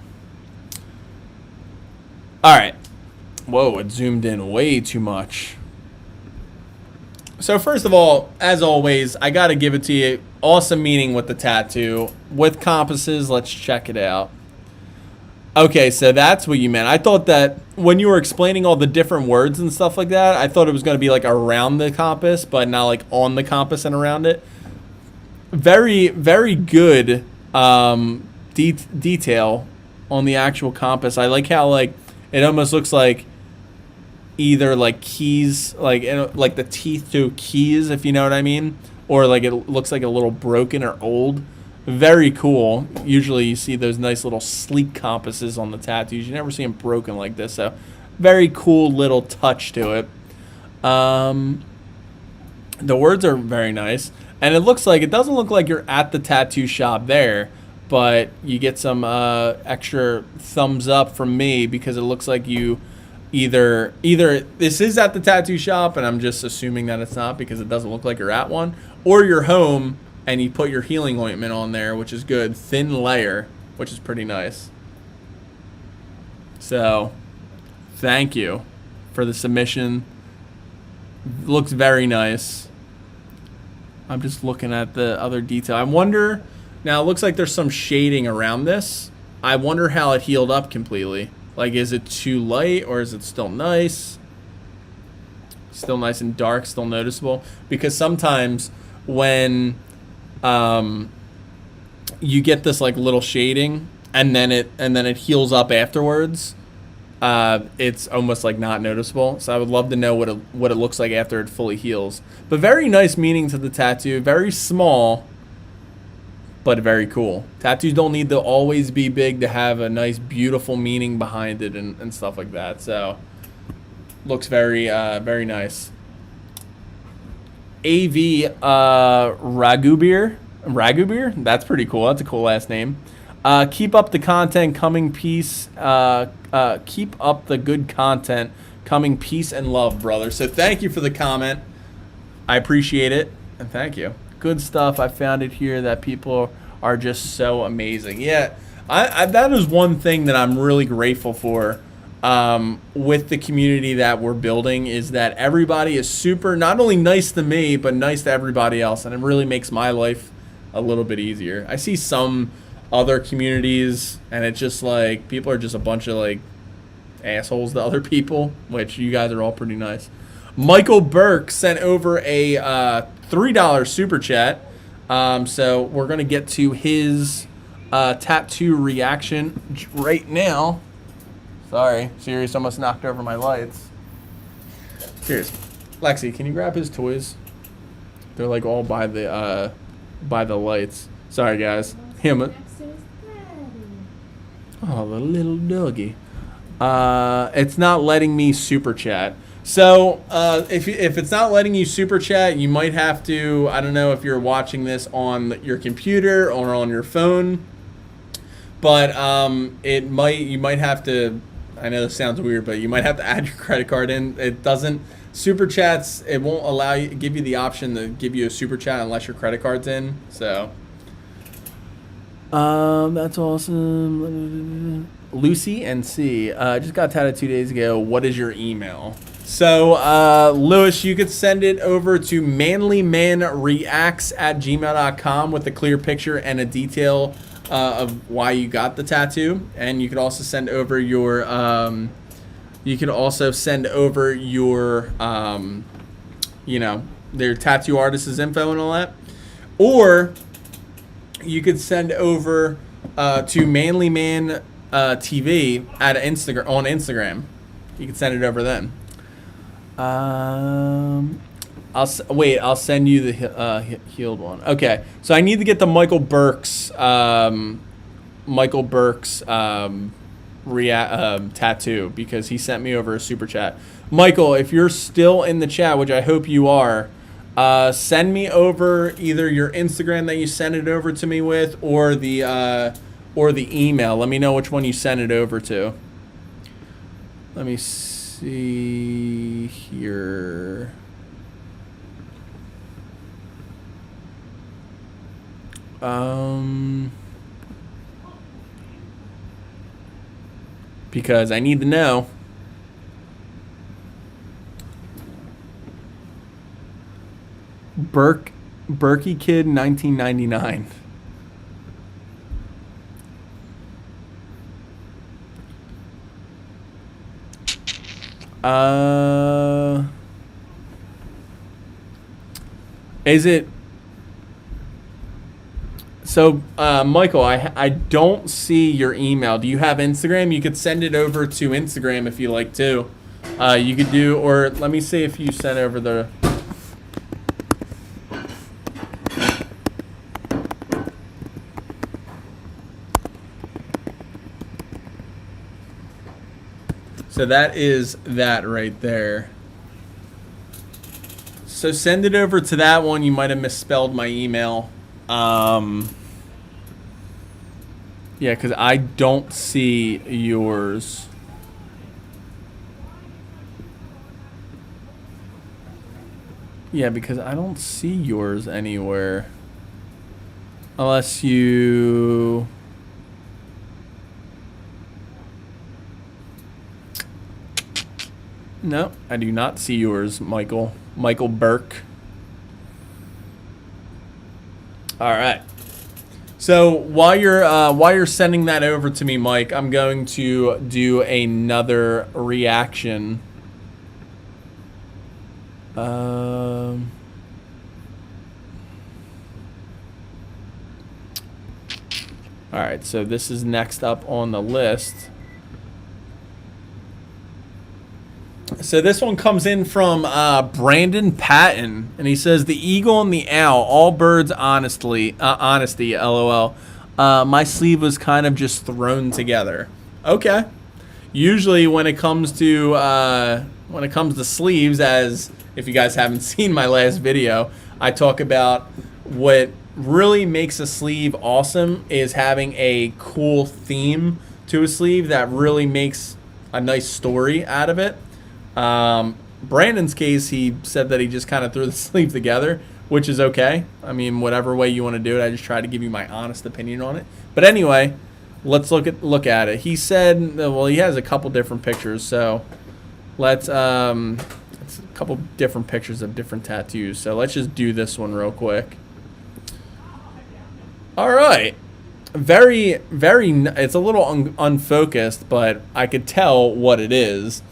All right. Whoa, it zoomed in way too much. So first of all, as always, I got to give it to you. Awesome meaning with the tattoo. With compasses, let's check it out. Okay, so that's what you meant. I thought that when you were explaining all the different words and stuff like that, I thought it was going to be like around the compass, but not like on the compass and around it. Very, very good detail on the actual compass. I like how like it almost looks like either like keys, like the teeth to keys, if you know what I mean, or like it looks like a little broken or old. Very cool. Usually you see those nice little sleek compasses on the tattoos. You never see them broken like this, so very cool little touch to it. The words are very nice, and it doesn't look like you're at the tattoo shop there, but you get some extra thumbs up from me because it looks like you either this is at the tattoo shop, and I'm just assuming that it's not because it doesn't look like you're at one, or you're home and you put your healing ointment on there, which is good. Thin layer, which is pretty nice. So, thank you for the submission. Looks very nice. I'm just looking at the other detail. I wonder, now it looks like there's some shading around this. I wonder how it healed up completely. Like, is it too light or is it still nice? Still nice and dark, still noticeable. Because sometimes when you get this like little shading and then it heals up afterwards, it's almost like not noticeable. So I would love to know what it looks like after it fully heals. But very nice meaning to the tattoo. Very small, but very cool. Tattoos don't need to always be big to have a nice, beautiful meaning behind it and stuff like that. So, looks very, very nice. AV Ragubir? That's pretty cool. That's a cool last name. Keep up the content, coming peace. Keep up the good content. Coming peace and love, brother. So thank you for the comment. I appreciate it, and thank you. Good stuff. I found it here that people are just so amazing. Yeah, I that is one thing that I'm really grateful for with the community that we're building, is that everybody is super, not only nice to me, but nice to everybody else, and it really makes my life a little bit easier. I see some other communities, and it's just like people are just a bunch of like assholes to other people, which you guys are all pretty nice. Michael Burke sent over a $3 super chat. So we're going to get to his tattoo reaction right now. Sorry, Sirius almost knocked over my lights. Sirius, Lexi, can you grab his toys? They're like all by the lights. Sorry, guys. Him. Oh, the little doggy. It's not letting me super chat. So if it's not letting you super chat, you might have to, I don't know if you're watching this on your computer or on your phone, but you might have to, I know this sounds weird, but you might have to add your credit card in. It doesn't, super chats, it won't allow you, give you the option to give you a super chat unless your credit card's in. So that's awesome. Lucy and C, just got tattooed 2 days ago. What is your email? So, Lewis, you could send it over to manlymanreacts@gmail.com with a clear picture and a detail of why you got the tattoo. And you could also send over your, their tattoo artist's info and all that. Or you could send over to manlyman TV at Instagram, on Instagram. You can send it over then. I'll send you the healed one. Okay, so I need to get the Michael Burke's tattoo, because he sent me over a super chat. Michael, if you're still in the chat, which I hope you are, send me over either your Instagram that you sent it over to me with, or the email. Let me know which one you sent it over to. Let me see here. Because I need to know. Berkey Kid 1999. Is it? So, Michael, I don't see your email. Do you have Instagram? You could send it over to Instagram if you like to. You could do, or let me see if you sent over the. So that is that right there. So send it over to that one. You might have misspelled my email. Yeah, because I don't see yours. Yeah, because I don't see yours anywhere. Unless you... No, I do not see yours, Michael. Michael Burke. All right. So while you're sending that over to me, Mike, I'm going to do another reaction. All right. So this is next up on the list. So this one comes in from Brandon Patton, and he says, "The eagle and the owl, all birds honesty, LOL. My sleeve was kind of just thrown together." Okay. Usually when it comes to sleeves, as if you guys haven't seen my last video, I talk about what really makes a sleeve awesome is having a cool theme to a sleeve that really makes a nice story out of it. Brandon's case, he said that he just kind of threw the sleeve together, which is okay. I mean, whatever way you want to do it, I just try to give you my honest opinion on it. But anyway, let's look at it. He said, well, he has a couple different pictures, so let's it's a couple different pictures of different tattoos. So let's just do this one real quick. All right. Very, it's a little unfocused, but I could tell what it is.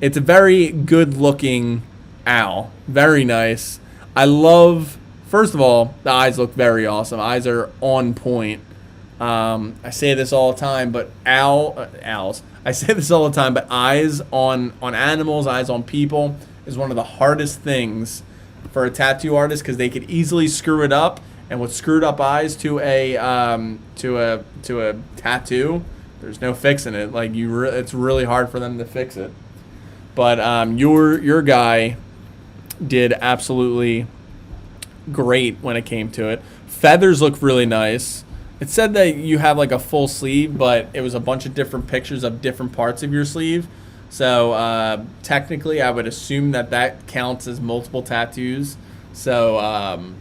It's a very good looking owl. Very nice. I love, first of all, the eyes look very awesome. Eyes are on point. I say this all the time, but owls. I say this all the time, but eyes on animals, eyes on people is one of the hardest things for a tattoo artist because they could easily screw it up. And with screwed up eyes to a tattoo, there's no fixing it. Like it's really hard for them to fix it. But your guy did absolutely great when it came to it. Feathers look really nice. It said that you have like a full sleeve, but it was a bunch of different pictures of different parts of your sleeve. So technically, I would assume that counts as multiple tattoos. So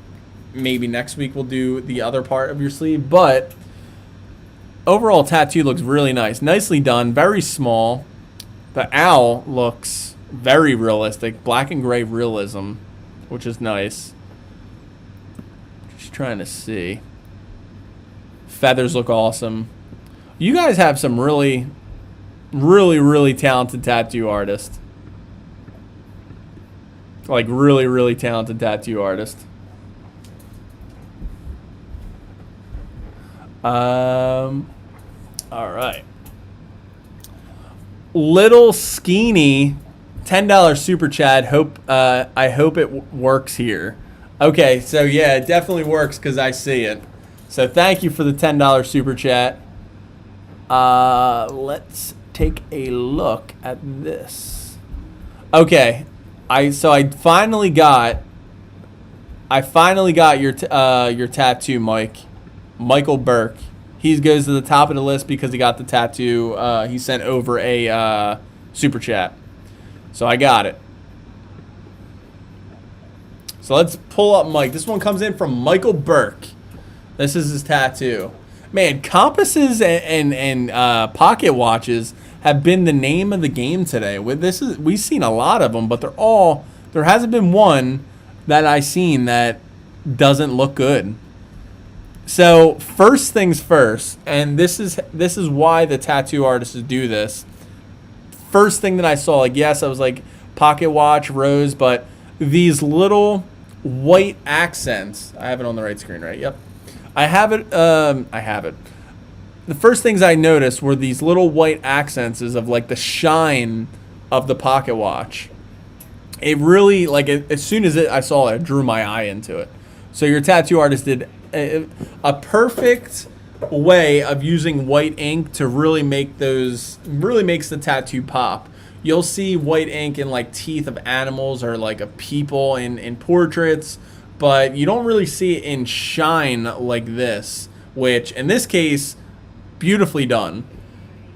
maybe next week we'll do the other part of your sleeve. But overall tattoo looks really nice. Nicely done. Very small. The owl looks very realistic. Black and gray realism, which is nice. Just trying to see. Feathers look awesome. You guys have some really talented tattoo artists. Like really talented tattoo artists. All right. Little Skeeny, $10 super chat. I hope it works here. Okay, so yeah, it definitely works because I see it. So thank you for the $10 super chat. Let's take a look at this. Okay, I finally got your tattoo, Mike. Michael Burke. He goes to the top of the list because he got the tattoo. He sent over a super chat. So I got it. So let's pull up Mike. This one comes in from Michael Burke. This is his tattoo. Man, compasses and pocket watches have been the name of the game today. We've seen a lot of them, but there hasn't been one that I've seen that doesn't look good. So first things first, and this is why the tattoo artists do this. First thing that I saw, like yes, I was like pocket watch, rose, but these little white accents. I have it on the right screen, right? Yep. I have it. The first things I noticed were these little white accents of like the shine of the pocket watch. It really, like, as soon as I saw it, it drew my eye into it. So your tattoo artist did a perfect way of using white ink to really makes the tattoo pop. You'll see white ink in like teeth of animals or like of people in portraits, but you don't really see it in shine like this, which in this case, beautifully done.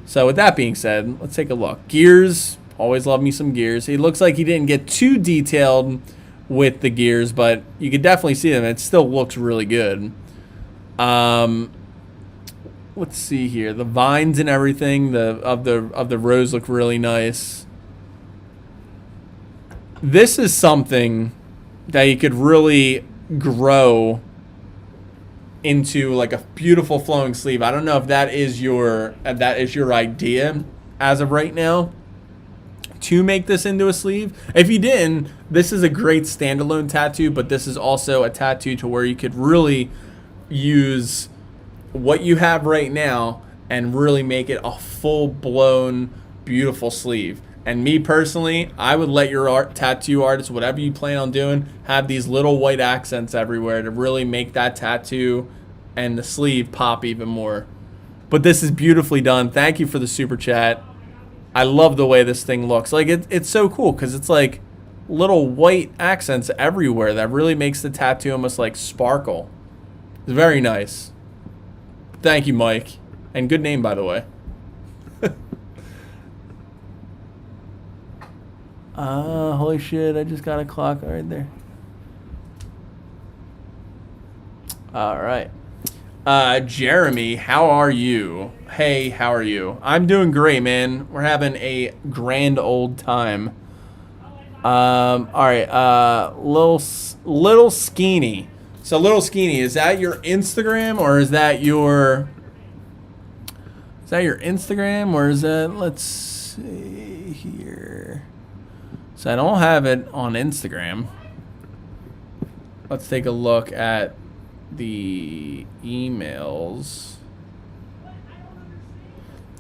So with that being said, let's take a look. Gears, always love me some gears. It looks like he didn't get too detailed with the gears, but you could definitely see them. It still looks really good. Let's see here. The vines and everything of the rose look really nice. This is something that you could really grow into like a beautiful flowing sleeve. I don't know if that is your idea as of right now to make this into a sleeve. If you didn't, this is a great standalone tattoo, but this is also a tattoo to where you could really use what you have right now and really make it a full-blown beautiful sleeve. And me personally, I would let your tattoo artist, whatever you plan on doing, have these little white accents everywhere to really make that tattoo and the sleeve pop even more. But this is beautifully done. Thank you for the super chat. I love the way this thing looks. Like it's so cool because it's like little white accents everywhere that really makes the tattoo almost like sparkle. It's very nice. Thank you, Mike. And good name, by the way. Holy shit, I just got a clock right there. All right. Jeremy, how are you? Hey, how are you? I'm doing great, man. We're having a grand old time. All right. Little Skeeny. So, Little Skeeny, is that your Instagram or is that your? Is that your Instagram or is that? Let's see here. So I don't have it on Instagram. Let's take a look at the emails.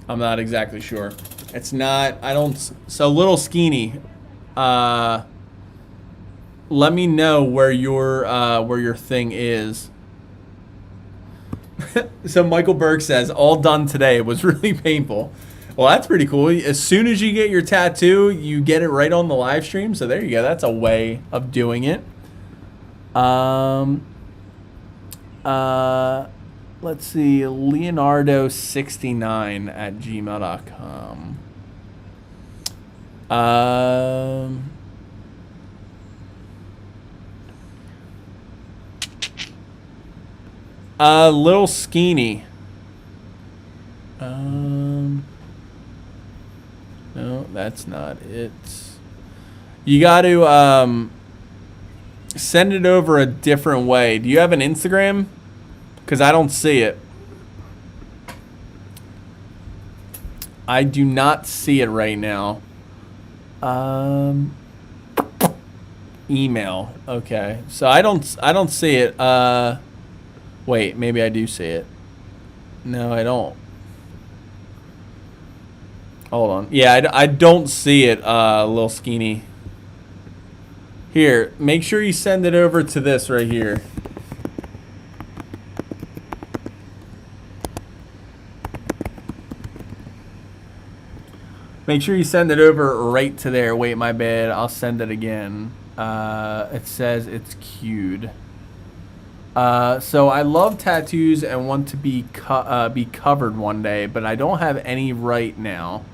I'm not exactly sure. It's not, I don't, so Little Skeeny, let me know where your thing is. So Michael Berg says, all done today. It was really painful. Well, that's pretty cool. As soon as you get your tattoo, you get it right on the live stream. So there you go. That's a way of doing it. Let's see. Leonardo69@gmail.com. Little Skeeny. No, that's not it. You got to send it over a different way. Do you have an Instagram? Because I don't see it. I do not see it right now. Email. Okay. So I don't see it. Wait, maybe I do see it. No, I don't. Hold on. Yeah, I don't see it, Lil Skeeny. Here, make sure you send it over to this right here. Make sure you send it over right to there. Wait, my bad. I'll send it again. It says it's queued. So I love tattoos and want to be covered one day, but I don't have any right now.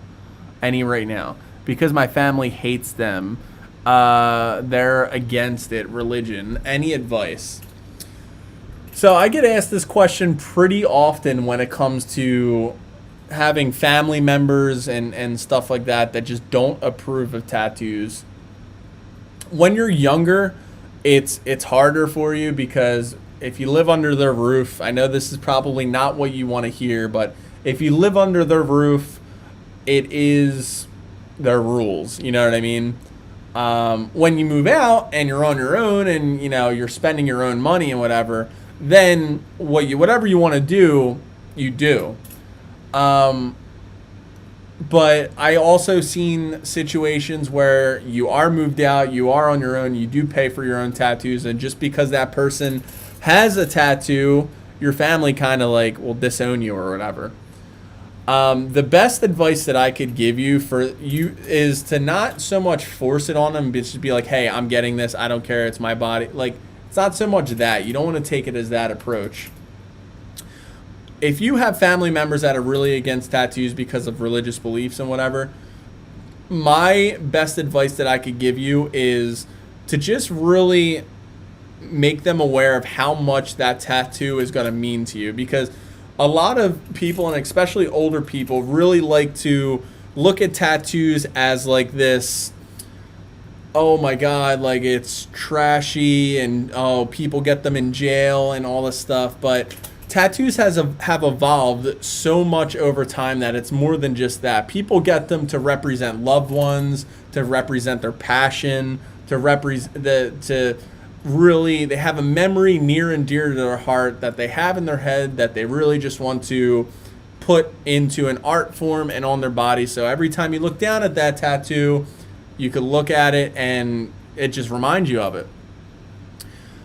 Because my family hates them. They're against it. Religion. Any advice? So I get asked this question pretty often when it comes to having family members and stuff like that just don't approve of tattoos. When you're younger, it's harder for you because if you live under their roof, I know this is probably not what you want to hear, but if you live under their roof, it is their rules. You know what I mean? When you move out and you're on your own and you're spending your own money and whatever, then whatever you want to do, you do. But I also seen situations where you are moved out, you are on your own, you do pay for your own tattoos, and just because that person has a tattoo, your family kind of will disown you or whatever. The best advice that I could give you is to not so much force it on them, but just be like, hey, I'm getting this, I don't care, it's my body. It's not so much that. You don't want to take it as that approach. If you have family members that are really against tattoos because of religious beliefs and whatever, my best advice that I could give you is to just really make them aware of how much that tattoo is going to mean to you, because a lot of people, and especially older people, really like to look at tattoos as this, oh my god, it's trashy and people get them in jail and all this stuff. But tattoos have evolved so much over time that it's more than just that. People get them to represent loved ones, to represent their passion, to really, they have a memory near and dear to their heart that they have in their head that they really just want to put into an art form and on their body. So every time you look down at that tattoo, you could look at it and it just reminds you of it.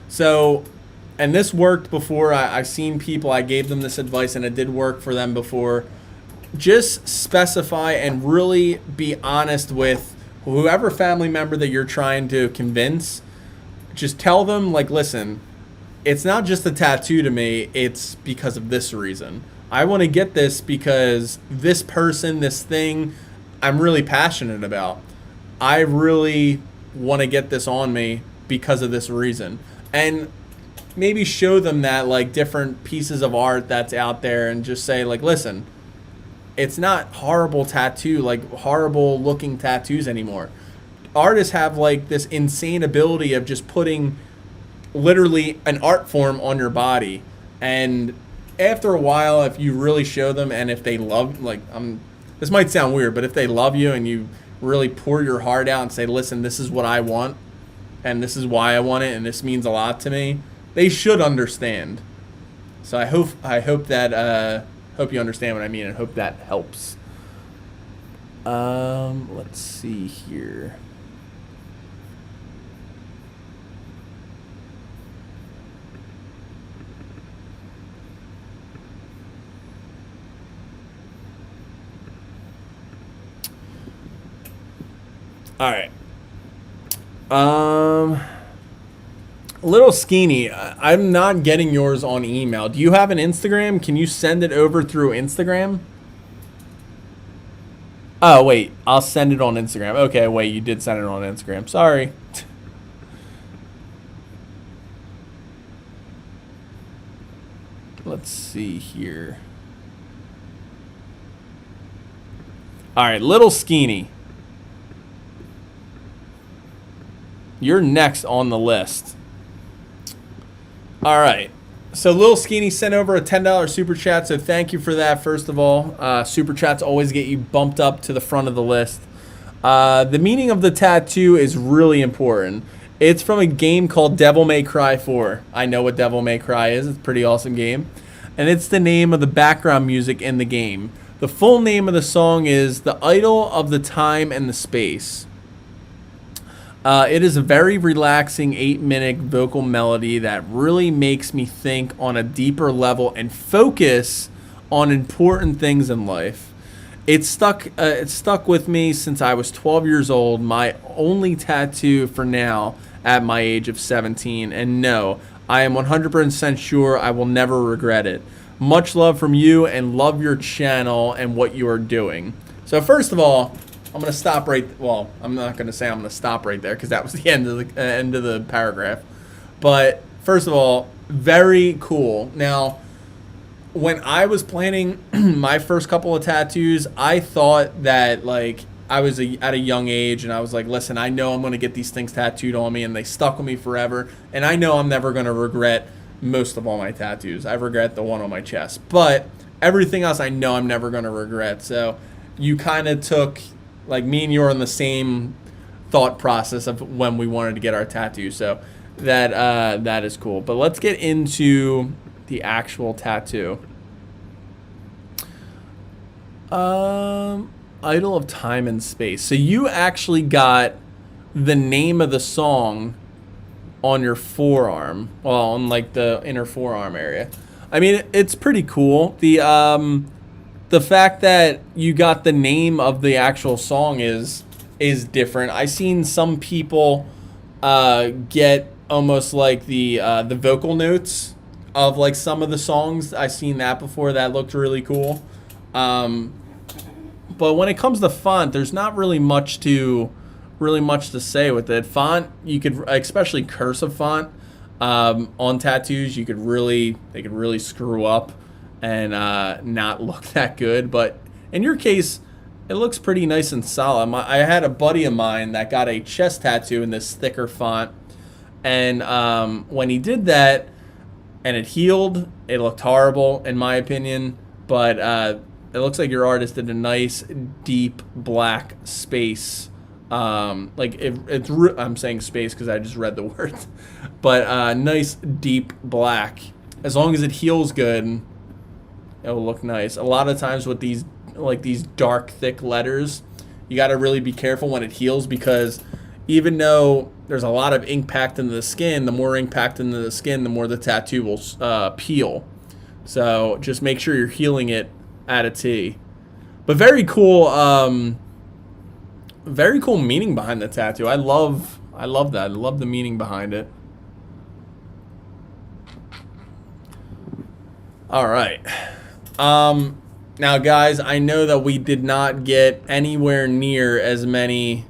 So, and this worked before. I've seen people, I gave them this advice and it did work for them before. Just specify and really be honest with whoever family member that you're trying to convince. Just tell them, listen, it's not just a tattoo to me, it's because of this reason. I want to get this because this person, this thing, I'm really passionate about. I really want to get this on me because of this reason. And maybe show them that, like, different pieces of art that's out there, and just say, like, listen, it's not horrible tattoo, like horrible looking tattoos anymore. Artists have like this insane ability of just putting literally an art form on your body. And after a while, if you really show them, and if they love, like, this might sound weird, but if they love you and you really pour your heart out and say, listen, this is what I want, and this is why I want it, and this means a lot to me, they should understand. So I hope that hope you understand what I mean, and hope that helps. Let's see here. All right. Little Skeeny, I'm not getting yours on email. Do you have an Instagram? Can you send it over through Instagram? Oh, wait. I'll send it on Instagram. Okay, wait. You did send it on Instagram. Sorry. Let's see here. All right, Little Skeeny. You're next on the list. All right. So Lil Skeeny sent over a $10 super chat, so thank you for that, first of all. Super chats always get you bumped up to the front of the list. The meaning of the tattoo is really important. It's from a game called Devil May Cry 4. I know what Devil May Cry is. It's a pretty awesome game. And it's the name of the background music in the game. The full name of the song is The Idol of the Time and the Space. It is a very relaxing 8-minute vocal melody that really makes me think on a deeper level and focus on important things in life. It's stuck with me since I was 12 years old, my only tattoo for now at my age of 17. And no, I am 100% sure I will never regret it. Much love from you, and love your channel and what you are doing. So first of all, I'm going to stop right... Well, I'm not going to say I'm going to stop right there, because that was the end of the paragraph. But first of all, very cool. Now, when I was planning my first couple of tattoos, I thought that, like, I was at a young age, and I was like, listen, I know I'm going to get these things tattooed on me, and they stuck with me forever. And I know I'm never going to regret most of all my tattoos. I regret the one on my chest. But everything else I know I'm never going to regret. So you kind of took... Like, me and you are in the same thought process of when we wanted to get our tattoo. So that is cool. But let's get into the actual tattoo. Idol of Time and Space. So you actually got the name of the song on your forearm. Well, on like the inner forearm area. I mean, it's pretty cool. The fact that you got the name of the actual song is different. I've seen some people get almost like the vocal notes of like some of the songs. I've seen that before. That looked really cool. But when it comes to font, there's not really much to say with it. Font, you could, especially cursive font, on tattoos, they could really screw up and not look that good. But in your case, it looks pretty nice and solid. I had a buddy of mine that got a chest tattoo in this thicker font, and when he did that and it healed, it looked horrible in my opinion. But it looks like your artist did a nice deep black space. I'm saying space because I just read the words, but nice deep black. As long as it heals good, it'll look nice. A lot of times with these dark, thick letters, you got to really be careful when it heals, because even though there's a lot of ink packed into the skin, the more ink packed into the skin, the more the tattoo will peel. So just make sure you're healing it at a T. But very cool meaning behind the tattoo. I love that. I love the meaning behind it. All right. Now, guys, I know that we did not get anywhere near as many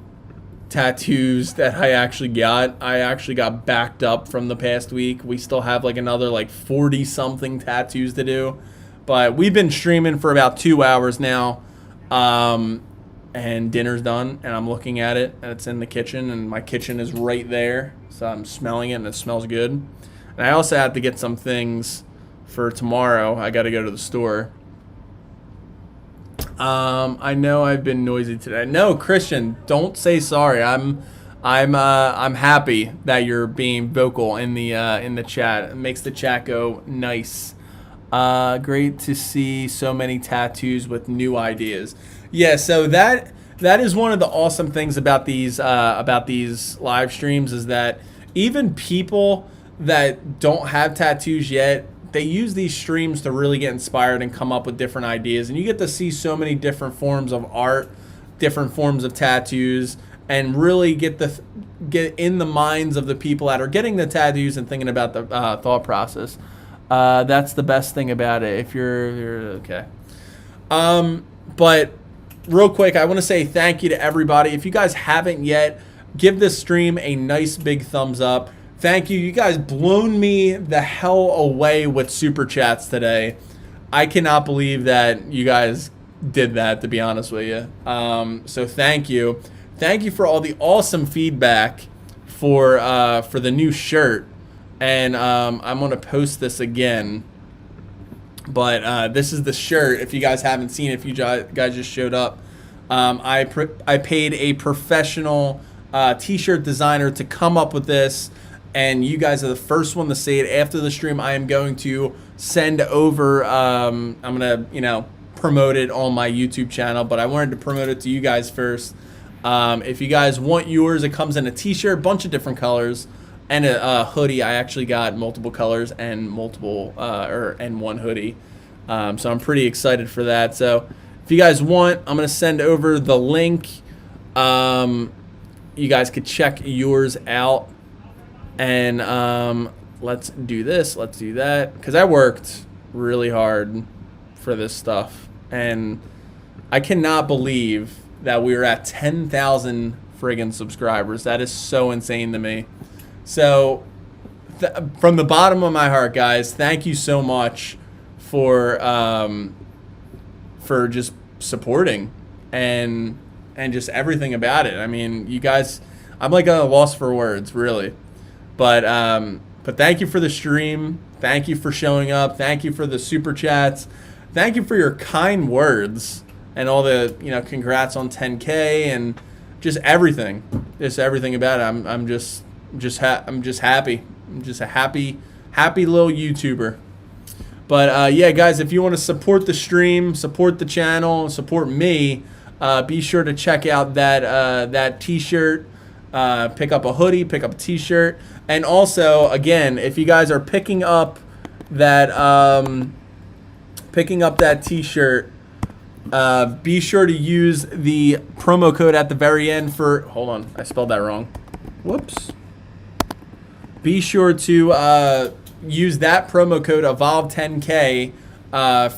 tattoos that I actually got. I actually got backed up from the past week. We still have like another like 40 something tattoos to do, but we've been streaming for about 2 hours now, and dinner's done, and I'm looking at it, and it's in the kitchen, and my kitchen is right there, so I'm smelling it, and it smells good. And I also have to get some things for tomorrow. I got to go to the store. I know I've been noisy today. No, Christian, don't say sorry. I'm happy that you're being vocal in the chat. It makes the chat go nice. Great to see so many tattoos with new ideas. Yeah, so that is one of the awesome things about these live streams, is that even people that don't have tattoos yet, they use these streams to really get inspired and come up with different ideas. And you get to see so many different forms of art, different forms of tattoos, and really get in the minds of the people that are getting the tattoos and thinking about the thought process. That's the best thing about it. If you're okay. But real quick, I want to say thank you to everybody. If you guys haven't yet, give this stream a nice big thumbs up. Thank you. You guys blown me the hell away with super chats today. I cannot believe that you guys did that, to be honest with you. So thank you. Thank you for all the awesome feedback for the new shirt. And I'm going to post this again. But this is the shirt. If you guys haven't seen it, if you guys just showed up, I paid a professional t-shirt designer to come up with this. And you guys are the first one to see it. After the stream, I am going to send over, I'm going to, promote it on my YouTube channel. But I wanted to promote it to you guys first. If you guys want yours, it comes in a t-shirt, bunch of different colors, and a hoodie. I actually got multiple colors and one hoodie. So I'm pretty excited for that. So if you guys want, I'm going to send over the link. You guys could check yours out. And let's do this, let's do that, because I worked really hard for this stuff, and I cannot believe that we were at 10,000 friggin' subscribers. That is so insane to me. So from the bottom of my heart, guys, thank you so much for just supporting and just everything about it. I mean, you guys, I'm like at a loss for words, really. But thank you for the stream. Thank you for showing up. Thank you for the super chats. Thank you for your kind words and all the congrats on 10K and just everything. Just everything about it. I'm just happy. I'm just a happy little YouTuber. But yeah, guys, if you want to support the stream, support the channel, support me, be sure to check out that t-shirt. Pick up a hoodie, pick up a t-shirt. And also, again, if you guys are picking up that t-shirt, be sure to use the promo code at the very end for, hold on, I spelled that wrong. Whoops. Be sure to use that promo code Evolve10K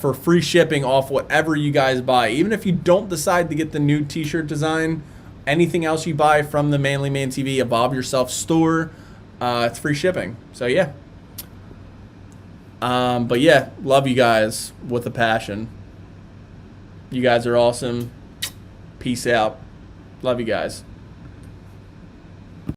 for free shipping off whatever you guys buy. Even if you don't decide to get the new t-shirt design, anything else you buy from the Manly Man TV Evolve Yourself store, it's free shipping. So yeah. But yeah, love you guys with a passion. You guys are awesome. Peace out. Love you guys.